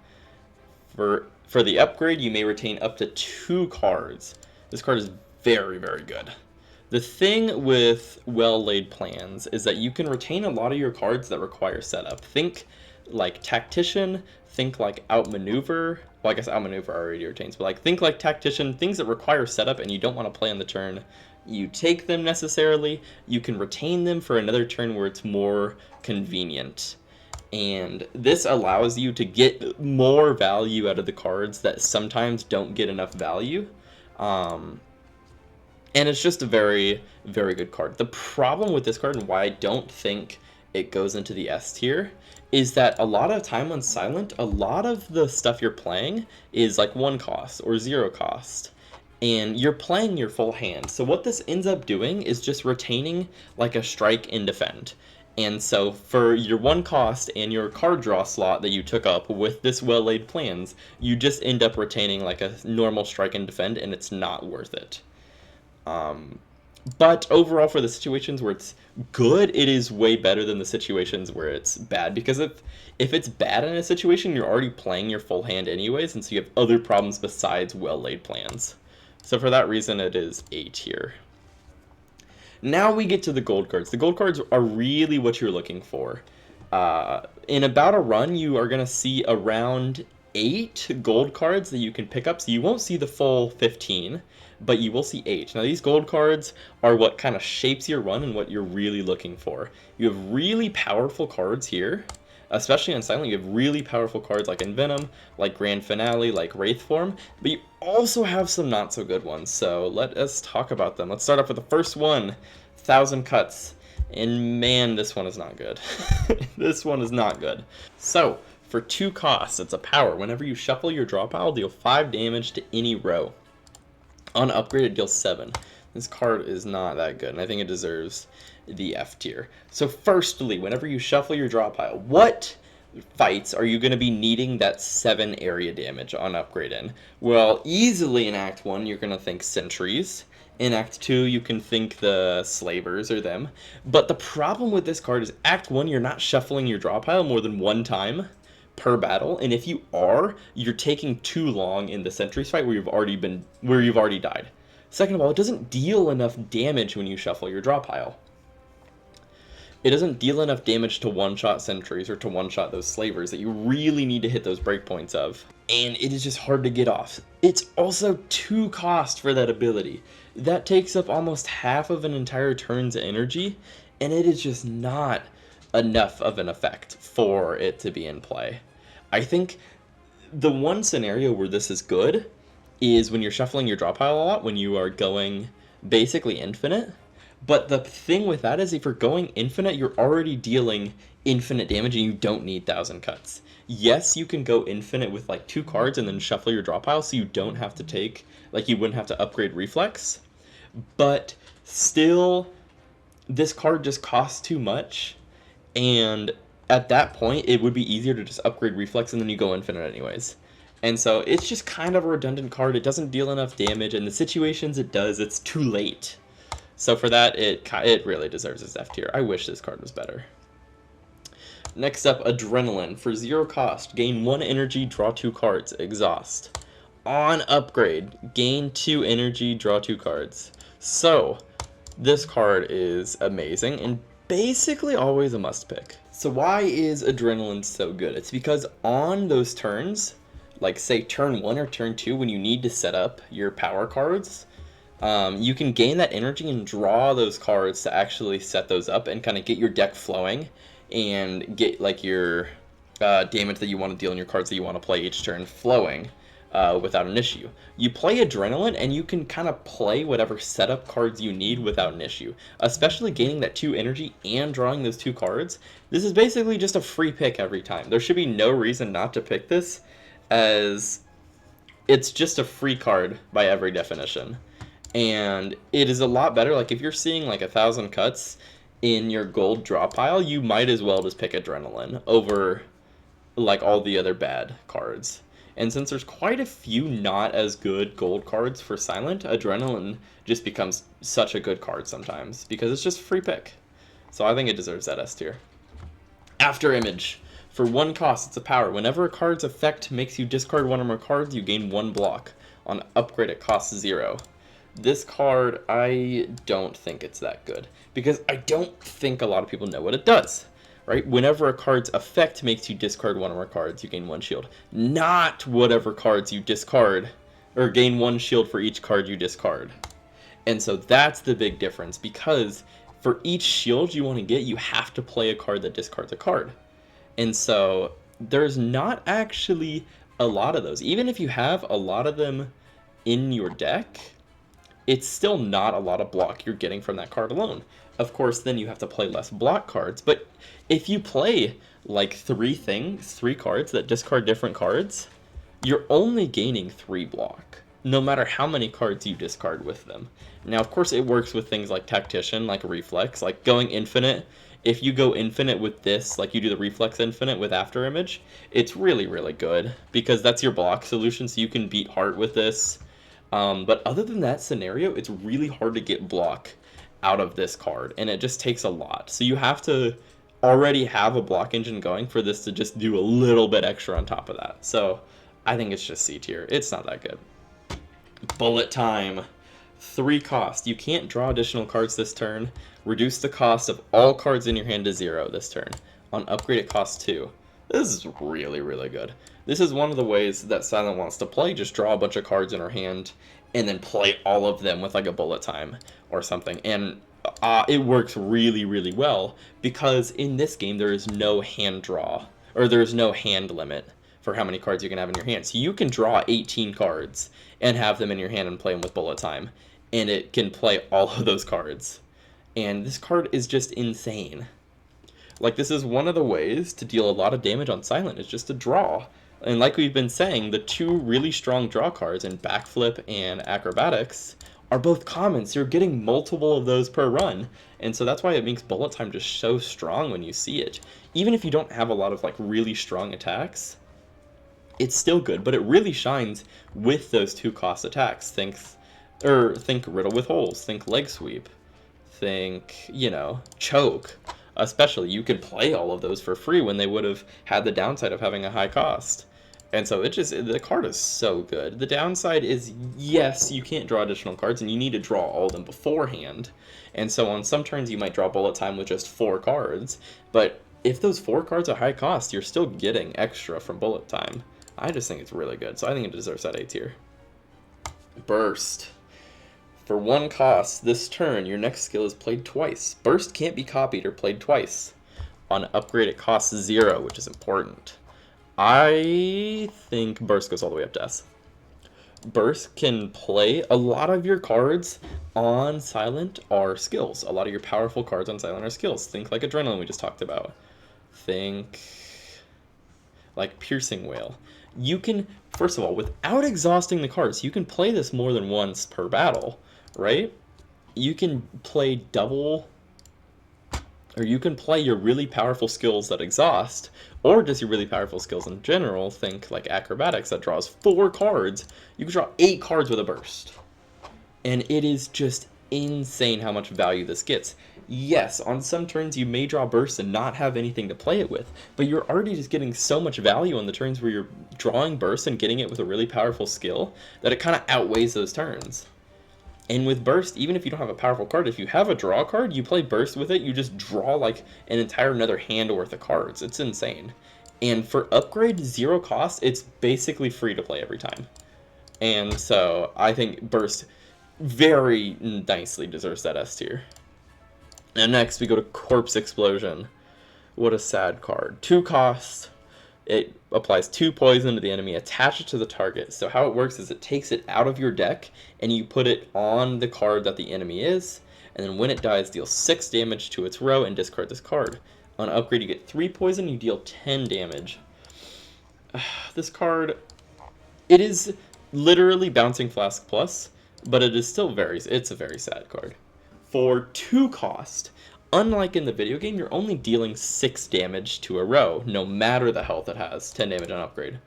For the upgrade, you may retain up to 2 cards. This card is very, very good. The thing with Well-Laid Plans is that you can retain a lot of your cards that require setup. Think like Tactician, think like Outmaneuver. Well, I guess Outmaneuver already retains, but like think like Tactician, things that require setup and you don't want to play on the turn. You take them necessarily, you can retain them for another turn where it's more convenient. And this allows you to get more value out of the cards that sometimes don't get enough value. And it's just a very, very good card. The problem with this card, and why I don't think it goes into the S tier, is that a lot of time on Silent, a lot of the stuff you're playing is like 1 cost or 0 cost. And you're playing your full hand. So what this ends up doing is just retaining like a strike and defend. And so for your 1 cost and your card draw slot that you took up with this Well-Laid Plans, you just end up retaining like a normal strike and defend, and it's not worth it. But overall, for the situations where it's good, it is way better than the situations where it's bad. Because if it's bad in a situation, you're already playing your full hand anyways, and so you have other problems besides well-laid plans. So for that reason, it is A tier. Now we get to the gold cards. The gold cards are really what you're looking for. In about a run, you are going to see around 8 gold cards that you can pick up. So you won't see the full 15, but you will see 8. Now these gold cards are what kind of shapes your run and what you're really looking for. You have really powerful cards here. Especially on Silent, you have really powerful cards like Envenom, like Grand Finale, like Wraith Form, but you also have some not so good ones, so let us talk about them. Let's start off with the first one, 1,000 Cuts, and man, this one is not good. This one is not good. So, for 2 costs, it's a power. Whenever you shuffle your draw pile, deal 5 damage to any row. On upgrade, it deals 7. This card is not that good, and I think it deserves the F tier. So firstly, whenever you shuffle your draw pile, what fights are you going to be needing that 7 area damage on upgrade in? Well, easily in Act 1, you're going to think Sentries. In Act 2, you can think the Slavers or them. But the problem with this card is Act 1, you're not shuffling your draw pile more than 1 time per battle, and if you are, you're taking too long in the Sentries fight where you've already died. Second of all, it doesn't deal enough damage when you shuffle your draw pile. It doesn't deal enough damage to one-shot Sentries or to one-shot those Slavers that you really need to hit those breakpoints of. And it is just hard to get off. It's also 2 cost for that ability. That takes up almost half of an entire turn's energy, and it is just not enough of an effect for it to be in play. I think the one scenario where this is good is when you're shuffling your draw pile a lot, when you are going basically infinite. But the thing with that is if you're going infinite, you're already dealing infinite damage and you don't need 1,000 Cuts. Yes, you can go infinite with like 2 cards and then shuffle your draw pile so you don't have to take, like you wouldn't have to upgrade Reflex. But still, this card just costs too much. And at that point, it would be easier to just upgrade Reflex and then you go infinite anyways. And so it's just kind of a redundant card. It doesn't deal enough damage, and the situations it does, it's too late. So for that, it really deserves its F tier. I wish this card was better. Next up, Adrenaline. For 0 cost, gain 1 energy, draw 2 cards. Exhaust. On upgrade, gain 2 energy, draw 2 cards. So, this card is amazing and basically always a must pick. So why is Adrenaline so good? It's because on those turns, like say turn 1 or turn 2, when you need to set up your power cards, you can gain that energy and draw those cards to actually set those up and kind of get your deck flowing and get like your damage that you want to deal in your cards that you want to play each turn flowing without an issue. You play Adrenaline and you can kind of play whatever setup cards you need without an issue, especially gaining that 2 energy and drawing those 2 cards. This is basically just a free pick every time. There should be no reason not to pick this, as it's just a free card by every definition. And it is a lot better. Like if you're seeing like 1,000 Cuts in your gold draw pile, you might as well just pick Adrenaline over like all the other bad cards. And since there's quite a few not as good gold cards for Silent, Adrenaline just becomes such a good card sometimes because it's just a free pick. So I think it deserves that S tier. After Image. For 1 cost, it's a power. Whenever a card's effect makes you discard 1 or more cards, you gain 1 block. On upgrade, it costs 0. This card, I don't think it's that good, because I don't think a lot of people know what it does, right? Whenever a card's effect makes you discard 1 or more cards, you gain 1 shield. Not whatever cards you discard, or gain 1 shield for each card you discard. And so that's the big difference, because for each shield you want to get, you have to play a card that discards a card. And so there's not actually a lot of those. Even if you have a lot of them in your deck, it's still not a lot of block you're getting from that card alone. Of course, then you have to play less block cards, but if you play like 3 cards that discard different cards, you're only gaining 3 block, no matter how many cards you discard with them. Now, of course, it works with things like Tactician, like Reflex, like going infinite. If you go infinite with this, like you do the Reflex infinite with After Image, it's really, really good, because that's your block solution, so you can beat Heart with this. But other than that scenario, it's really hard to get block out of this card, and it just takes a lot. So you have to already have a block engine going for this to just do a little bit extra on top of that. So I think it's just C tier. It's not that good. Bullet time. 3 cost. You can't draw additional cards this turn. Reduce the cost of all cards in your hand to 0 this turn. On upgrade, it costs 2. This is really, really good. This is one of the ways that Silent wants to play. Just draw a bunch of cards in her hand and then play all of them with like a bullet time or something. And it works really, really well because in this game there is no hand draw, or there's no hand limit for how many cards you can have in your hand. So you can draw 18 cards and have them in your hand and play them with bullet time, and it can play all of those cards. And this card is just insane. Like, this is one of the ways to deal a lot of damage on Silent, is just to draw. And like we've been saying, the 2 really strong draw cards in Backflip and Acrobatics are both common, so you're getting multiple of those per run. And so that's why it makes Bullet Time just so strong when you see it. Even if you don't have a lot of like really strong attacks, it's still good, but it really shines with those 2 cost attacks. Think Riddle with Holes, think Leg Sweep, think, Choke. Especially, you could play all of those for free when they would have had the downside of having a high cost. And so the card is so good. The downside is, yes, you can't draw additional cards, and you need to draw all of them beforehand. And so on some turns, you might draw Bullet Time with just 4 cards. But if those 4 cards are high cost, you're still getting extra from Bullet Time. I just think it's really good, so I think it deserves that A tier. Burst. For 1 cost, this turn, your next skill is played twice. Burst can't be copied or played twice. On upgrade, it costs 0, which is important. I think Burst goes all the way up to S. Burst can play a lot of your cards on Silent are skills. A lot of your powerful cards on Silent are skills. Think like Adrenaline we just talked about. Think like Piercing Wail. You can, first of all, without exhausting the cards, you can play this more than once per battle, right? You can play double, or you can play your really powerful skills that exhaust, or just your really powerful skills in general. Think like Acrobatics that draws 4 cards. You can draw 8 cards with a Burst. And it is just insane how much value this gets. Yes, on some turns you may draw Burst and not have anything to play it with, but you're already just getting so much value on the turns where you're drawing Burst and getting it with a really powerful skill that it kind of outweighs those turns. And with Burst, even if you don't have a powerful card, if you have a draw card, you play Burst with it, you just draw like an entire another hand worth of cards. It's insane. And for upgrade 0 cost, it's basically free to play every time. And so I think Burst very nicely deserves that S tier. And next we go to Corpse Explosion. What a sad card. 2 cost. It applies 2 poison to the enemy attached to the target. So how it works is it takes it out of your deck and you put it on the card that the enemy is. And then when it dies, deal 6 damage to its row and discard this card. On upgrade, you get 3 poison, you deal 10 damage. This card, it is literally Bouncing Flask plus, but it is still it's a very sad card. For 2 cost, unlike in the video game, you're only dealing 6 damage to a row, no matter the health it has, 10 damage on upgrade.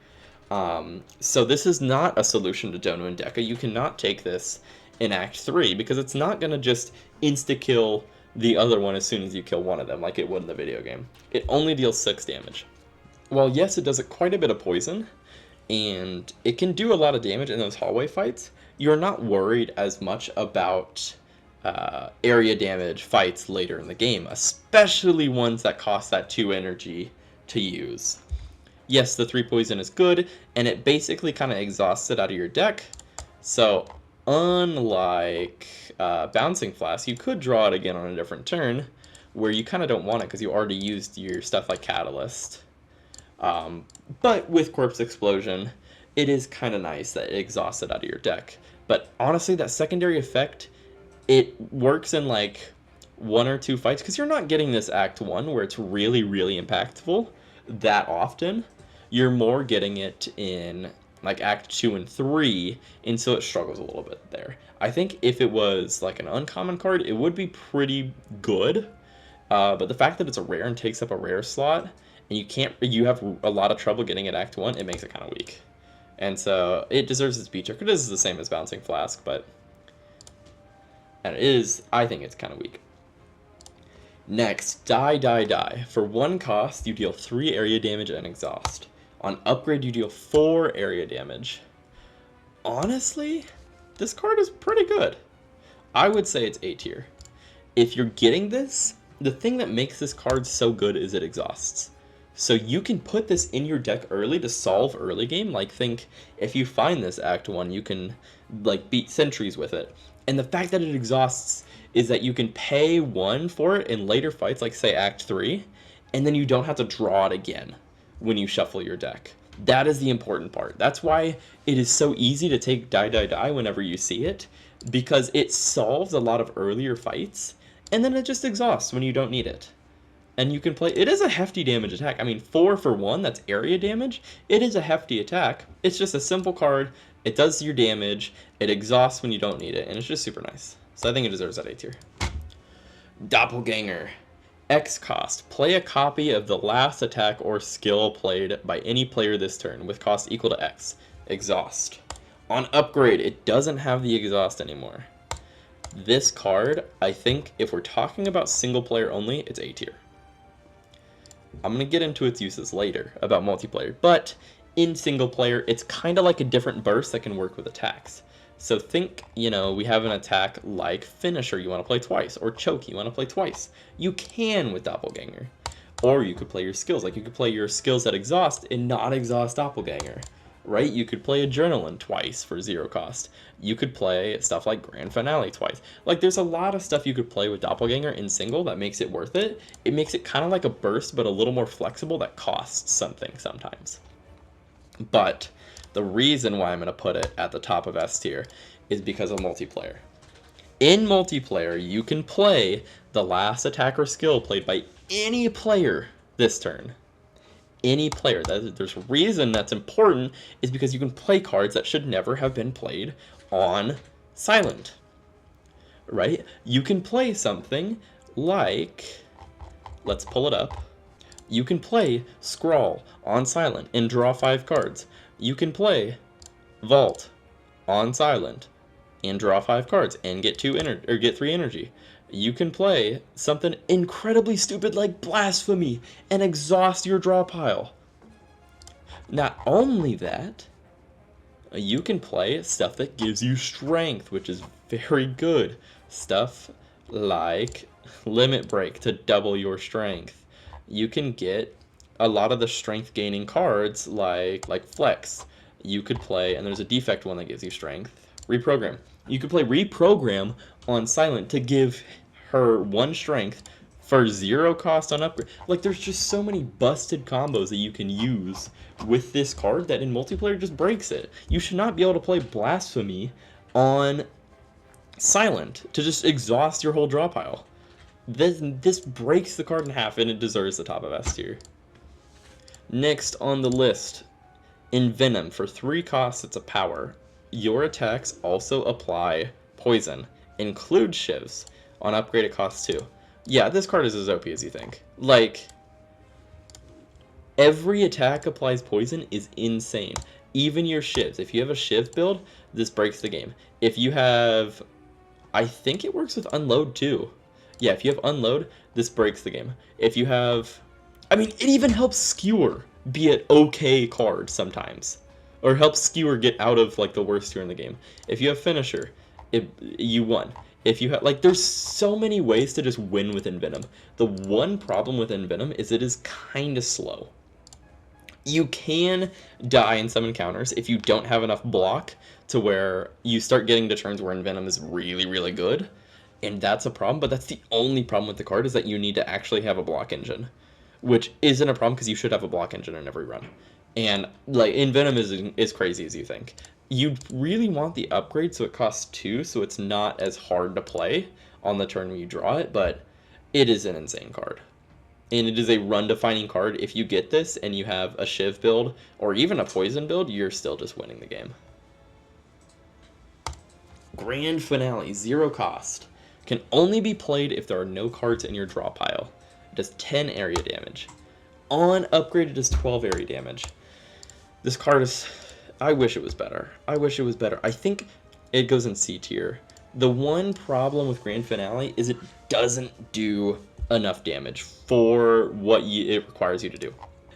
So this is not a solution to Dono and Deca. You cannot take this in Act 3, because it's not going to just insta-kill the other one as soon as you kill one of them, like it would in the video game. It only deals 6 damage. While yes, it does quite a bit of poison, and it can do a lot of damage in those hallway fights, you're not worried as much about area damage fights later in the game, especially ones that cost that 2 energy to use. Yes, the 3 poison is good, and it basically kind of exhausts it out of your deck. So unlike Bouncing Flask, you could draw it again on a different turn, where you kind of don't want it because you already used your stuff like Catalyst. But with Corpse Explosion, it is kind of nice that it exhausts it out of your deck. But honestly, that secondary effect, it works in like 1 or 2 fights, because you're not getting this Act 1 where it's really, really impactful that often. You're more getting it in like Act 2 and 3, and so it struggles a little bit there. I think if it was like an uncommon card, it would be pretty good, but the fact that it's a rare and takes up a rare slot, and you have a lot of trouble getting it Act 1, it makes it kind of weak. And so it deserves its B tier. It is the same as Bouncing Flask, but and it is, I think it's kind of weak. Next, Die, Die, Die. For 1 cost, you deal 3 area damage and exhaust. On upgrade, you deal 4 area damage. Honestly, this card is pretty good. I would say it's A tier. If you're getting this, the thing that makes this card so good is it exhausts. So you can put this in your deck early to solve early game. Like, think if you find this Act 1, you can like beat sentries with it. And the fact that it exhausts is that you can pay 1 for it in later fights, like say Act 3, and then you don't have to draw it again when you shuffle your deck. That is the important part. That's why it is so easy to take Die, Die, Die whenever you see it, because it solves a lot of earlier fights, and then it just exhausts when you don't need it. And you can play, it is a hefty damage attack. I mean, 4 for 1, that's area damage. It is a hefty attack. It's just a simple card. It does your damage. It exhausts when you don't need it, and it's just super nice. So I think it deserves that A tier. Doppelganger. X cost. Play a copy of the last attack or skill played by any player this turn with cost equal to X. Exhaust. On upgrade, it doesn't have the exhaust anymore. This card, I think, if we're talking about single player only, it's A tier. I'm going to get into its uses later about multiplayer, but in single player, it's kind of like a different burst that can work with attacks. So think, you know, we have an attack like Finisher you want to play twice, or Choke you want to play twice. You can with Doppelganger. Or you could play your skills, like you could play your skills that exhaust and not exhaust Doppelganger, right? You could play Adrenaline twice for 0 cost. You could play stuff like Grand Finale twice. Like, there's a lot of stuff you could play with Doppelganger in single that makes it worth it. It makes it kind of like a burst, but a little more flexible that costs something sometimes. But the reason why I'm going to put it at the top of S tier is because of multiplayer. In multiplayer, you can play the last attack or skill played by any player this turn. Any player. There's a reason that's important is because you can play cards that should never have been played on silent. Right? You can play something like, let's pull it up. You can play Scrawl on silent and draw 5 cards. You can play Vault on silent and draw 5 cards and get 3 energy. You can play something incredibly stupid like Blasphemy and exhaust your draw pile. Not only that, you can play stuff that gives you strength, which is very good. Stuff like Limit Break to double your strength. You can get a lot of the strength gaining cards like Flex. You could play, and there's a defect one that gives you strength, Reprogram. You could play Reprogram on silent to give her 1 strength for 0 cost on upgrade. Like, there's just so many busted combos that you can use with this card that in multiplayer just breaks it. You should not be able to play Blasphemy on silent to just exhaust your whole draw pile. This breaks the card in half, and it deserves the top of S tier. Next on the list, Envenom. For 3 costs, it's a power. Your attacks also apply poison. Include shivs. On upgrade, it costs 2. Yeah, this card is as OP as you think. Like, every attack applies poison is insane. Even your shivs. If you have a shiv build, this breaks the game. If you have, I think it works with unload too. Yeah, if you have unload, this breaks the game. If you have, I mean, it even helps Skewer be an okay card sometimes. Or helps Skewer get out of, like, the worst tier in the game. If you have Finisher, you won. If you have, like, there's so many ways to just win with Envenom. The one problem with Envenom is it is kind of slow. You can die in some encounters if you don't have enough block to where you start getting to turns where Envenom is really, really good. And that's a problem, but that's the only problem with the card is that you need to actually have a block engine. Which isn't a problem because you should have a block engine in every run. And, like, Envenom is as crazy as you think. You really want the upgrade so it costs 2, so it's not as hard to play on the turn when you draw it, but it is an insane card. And it is a run-defining card. If you get this and you have a Shiv build, or even a Poison build, you're still just winning the game. Grand Finale, 0 cost. Can only be played if there are no cards in your draw pile. It does 10 area damage. On upgrade, it does 12 area damage. This card is, I wish it was better. I wish it was better. I think it goes in C tier. The one problem with Grand Finale is it doesn't do enough damage for what it requires you to do.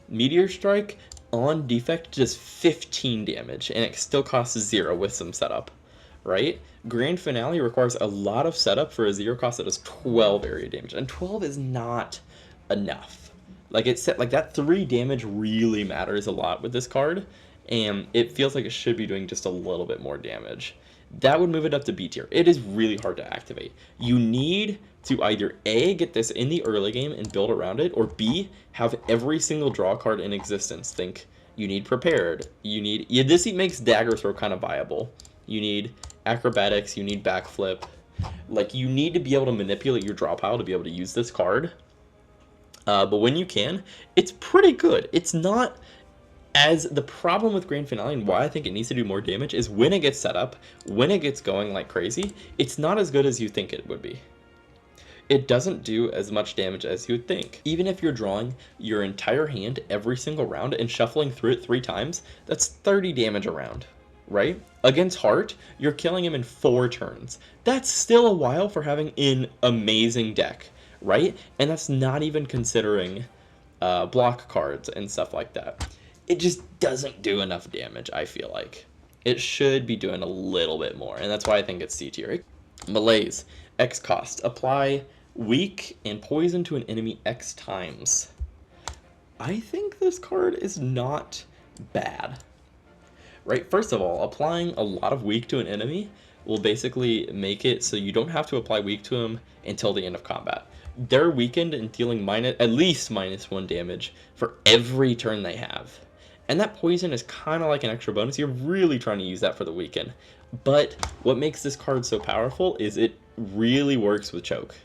Meteor Strike on defect does 15 damage, and it still costs 0 with some setup, right? Grand Finale requires a lot of setup for a 0 cost that does 12 area damage, and 12 is not enough. Like it's set, like that 3 damage really matters a lot with this card, and it feels like it should be doing just a little bit more damage. That would move it up to B tier. It is really hard to activate. You need to either A, get this in the early game and build around it, or B, have every single draw card in existence. Think you need Prepared. You need, yeah, this makes Dagger Throw kind of viable. You need Acrobatics, you need Backflip. Like, you need to be able to manipulate your draw pile to be able to use this card. But when you can, it's pretty good. It's not as the problem with Grand Finale and why I think it needs to do more damage is when it gets set up, when it gets going like crazy, it's not as good as you think it would be. It doesn't do as much damage as you would think. Even if you're drawing your entire hand every single round and shuffling through it 3 times, that's 30 damage a round, right? Against Heart, you're killing him in 4 turns. That's still a while for having an amazing deck, right? And that's not even considering block cards and stuff like that. It just doesn't do enough damage, I feel like. It should be doing a little bit more, and that's why I think it's C tier. Malaise, X cost. Apply weak and poison to an enemy X times. I think this card is not bad. Right, first of all, applying a lot of weak to an enemy will basically make it so you don't have to apply weak to them until the end of combat. They're weakened and dealing at least -1 damage for every turn they have. And that poison is kind of like an extra bonus. You're really trying to use that for the weaken. But what makes this card so powerful is it really works with Choke,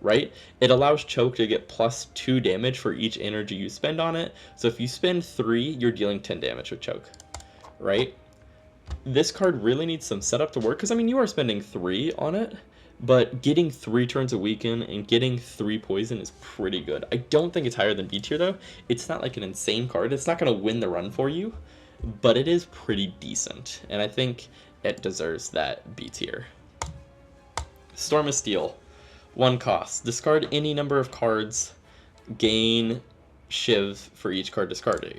right? It allows Choke to get +2 damage for each energy you spend on it. So if you spend 3, you're dealing 10 damage with Choke, right? This card really needs some setup to work, because, I mean, you are spending 3 on it, but getting 3 turns a weaken and getting 3 poison is pretty good. I don't think it's higher than B tier, though. It's not like an insane card. It's not going to win the run for you, but it is pretty decent, and I think it deserves that B tier. Storm of Steel, 1 cost. Discard any number of cards, gain Shiv for each card discarded.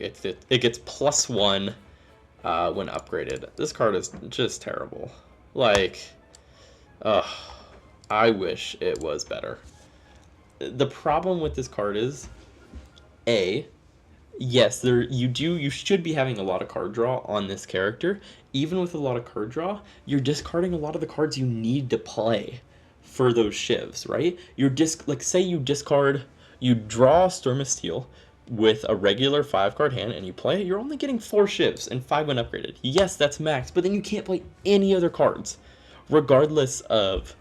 It gets +1 when upgraded. This card is just terrible. Like, I wish it was better. The problem with this card is, A, yes, you should be having a lot of card draw on this character. Even with a lot of card draw, you're discarding a lot of the cards you need to play for those shivs, right? Like, say you draw Storm of Steel with a regular 5-card hand and you play it, you're only getting 4 shivs and 5 when upgraded. Yes, that's max, but then you can't play any other cards, regardless of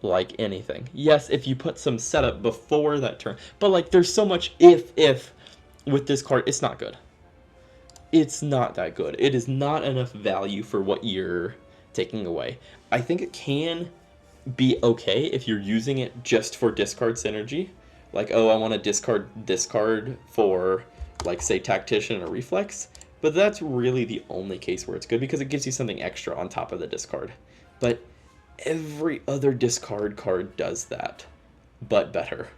like anything. Yes, if you put some setup before that turn, but like there's so much if with this card. It's not good. It's not that good. It is not enough value for what you're taking away. I think it can be okay if you're using it just for discard synergy. Like, oh, I want to discard for, like, say, Tactician or Reflex. But that's really the only case where it's good, because it gives you something extra on top of the discard. But every other discard card does that, but better.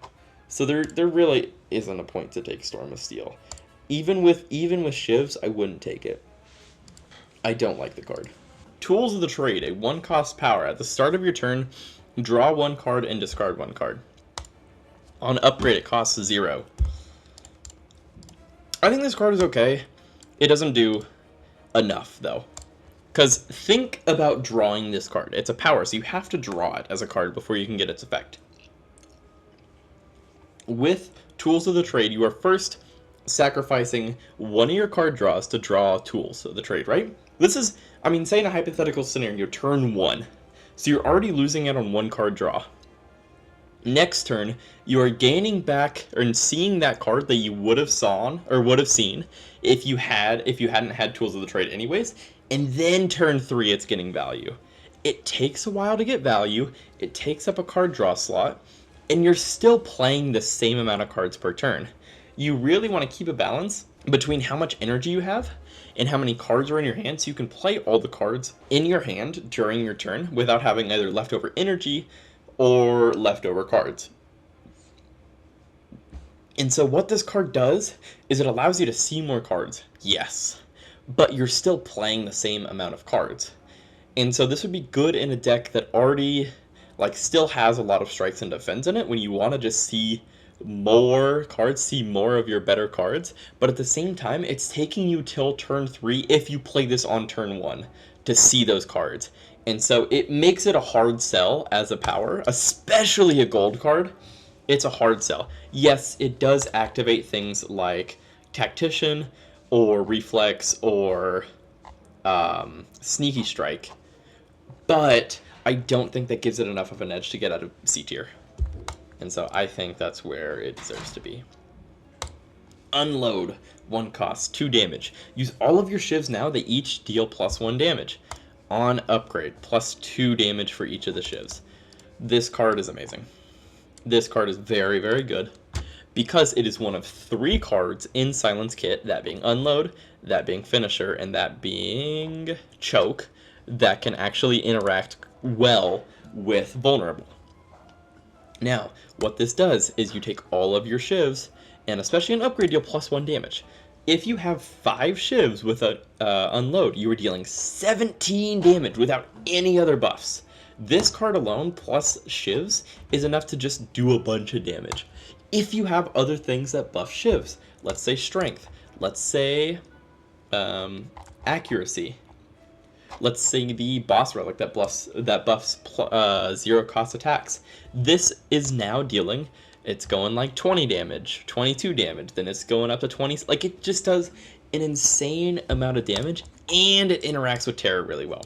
So there really isn't a point to take Storm of Steel. Even with Shivs, I wouldn't take it. I don't like the card. Tools of the Trade, a 1-cost power. At the start of your turn, draw 1 card and discard 1 card. On upgrade, it costs 0. I think this card is okay. It doesn't do enough, though. Because think about drawing this card. It's a power, so you have to draw it as a card before you can get its effect. With Tools of the Trade, you are first sacrificing 1 of your card draws to draw Tools of the Trade, right? This is, I mean, say in a hypothetical scenario, turn 1. So you're already losing out on 1 card draw. Next turn, you are gaining back or seeing that card that you would have seen if you hadn't had Tools of the Trade anyways. And then turn 3, it's getting value. It takes a while to get value. It takes up a card draw slot, and you're still playing the same amount of cards per turn. You really want to keep a balance between how much energy you have and how many cards are in your hand, so you can play all the cards in your hand during your turn without having either leftover energy or leftover cards. And so what this card does is it allows you to see more cards, yes, but you're still playing the same amount of cards. And so this would be good in a deck that already, like, still has a lot of strikes and defense in it, when you want to just see more cards, see more of your better cards, but at the same time, it's taking you till turn 3 if you play this on turn 1 to see those cards. And so it makes it a hard sell as a power, especially a gold card. It's a hard sell. Yes, it does activate things like Tactician or Reflex or Sneaky Strike, but I don't think that gives it enough of an edge to get out of C tier. And so I think that's where it deserves to be. Unload. 1 cost, 2 damage. Use all of your shivs now. They each deal +1 damage. On upgrade, +2 damage for each of the shivs. This card is amazing. This card is very, very good because it is one of 3 cards in Silence Kit, that being Unload, that being Finisher, and that being Choke, that can actually interact well with Vulnerable. Now, what this does is you take all of your shivs, and especially an upgrade, deal +1 damage. If you have 5 shivs with a Unload, you are dealing 17 damage without any other buffs. This card alone, plus shivs, is enough to just do a bunch of damage. If you have other things that buff shivs, let's say strength, let's say accuracy, let's say the boss relic that buffs 0 cost attacks, this is now dealing, it's going like 20 damage, 22 damage, then it's going up to 20, like it just does an insane amount of damage, and it interacts with Terror really well.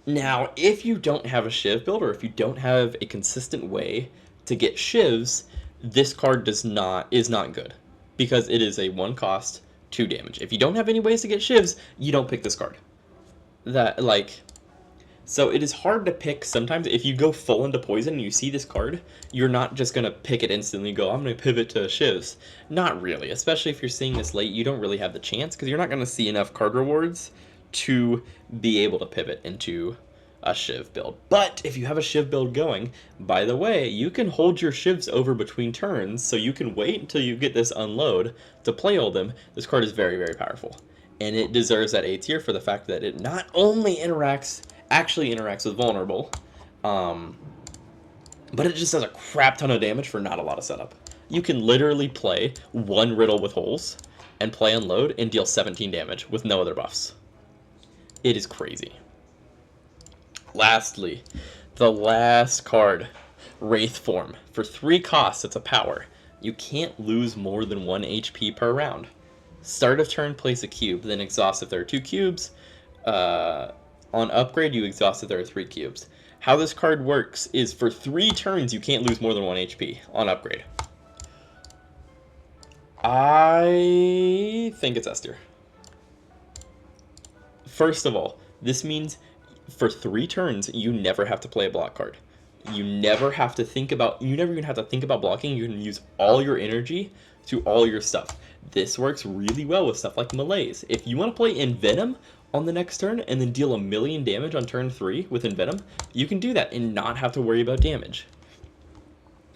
Now, if you don't have a shiv build, or if you don't have a consistent way to get shivs, this card is not good, because it is a 1 cost, 2 damage. If you don't have any ways to get shivs, you don't pick this card. So it is hard to pick sometimes. If you go full into poison and you see this card, you're not just going to pick it instantly and go, I'm going to pivot to shivs. Not really, especially if you're seeing this late, you don't really have the chance, because you're not going to see enough card rewards to be able to pivot into a shiv build. But if you have a shiv build going, by the way, you can hold your shivs over between turns, so you can wait until you get this Unload to play all them. This card is very, very powerful, and it deserves that A tier for the fact that it not only actually interacts with Vulnerable, but it just does a crap ton of damage for not a lot of setup. You can literally play 1 Riddle with holes and play Unload and deal 17 damage with no other buffs. It is crazy. Lastly, the last card, Wraith Form. For 3 costs, it's a power. You can't lose more than 1 HP per round. Start of turn, place a cube, then exhaust if there are 2 cubes. On upgrade, you exhaust if there are 3 cubes. How this card works is for 3 turns, you can't lose more than 1 HP on upgrade. I think it's S tier. First of all, this means for 3 turns, you never have to play a block card. You never have to think about, you never even have to think about blocking. You can use all your energy to all your stuff. This works really well with stuff like Malaise. If you want to play Envenom on the next turn and then deal 1,000,000 damage on turn 3 with Envenom, you can do that and not have to worry about damage.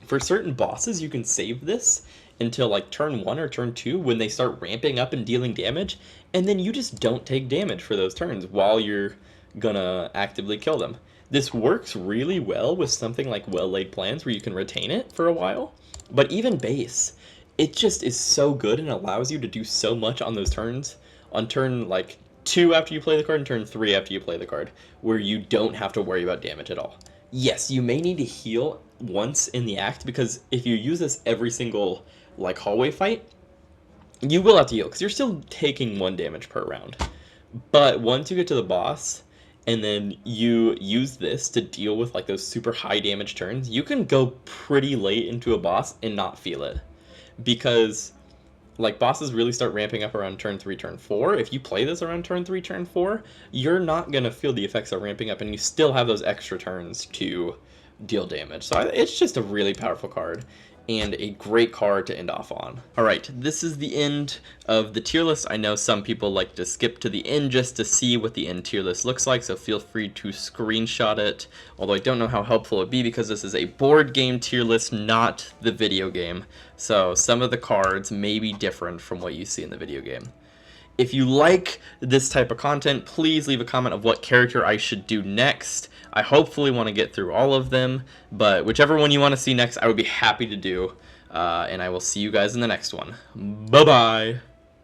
For certain bosses, you can save this until like turn 1 or turn 2 when they start ramping up and dealing damage, and then you just don't take damage for those turns while you're gonna actively kill them. This works really well with something like Well Laid Plans, where you can retain it for a while, but even base, it just is so good and allows you to do so much on those turns, on turn like 2 after you play the card and turn 3 after you play the card, where you don't have to worry about damage at all. Yes, you may need to heal once in the act, because if you use this every single like hallway fight, you will have to heal, because you're still taking 1 damage per round. But once you get to the boss, and then you use this to deal with like those super high damage turns, you can go pretty late into a boss and not feel it. Because like bosses really start ramping up around turn 3, turn 4. If you play this around turn 3, turn 4, you're not going to feel the effects of ramping up, and you still have those extra turns to deal damage. So it's just a really powerful card. and a great card to end off on. Alright, this is the end of the tier list. I know some people like to skip to the end just to see what the end tier list looks like, so feel free to screenshot it, although I don't know how helpful it would be because this is a board game tier list, not the video game, so some of the cards may be different from what you see in the video game. If you like this type of content, please leave a comment of what character I should do next. I hopefully want to get through all of them, but whichever one you want to see next, I would be happy to do. And I will see you guys in the next one. Bye-bye!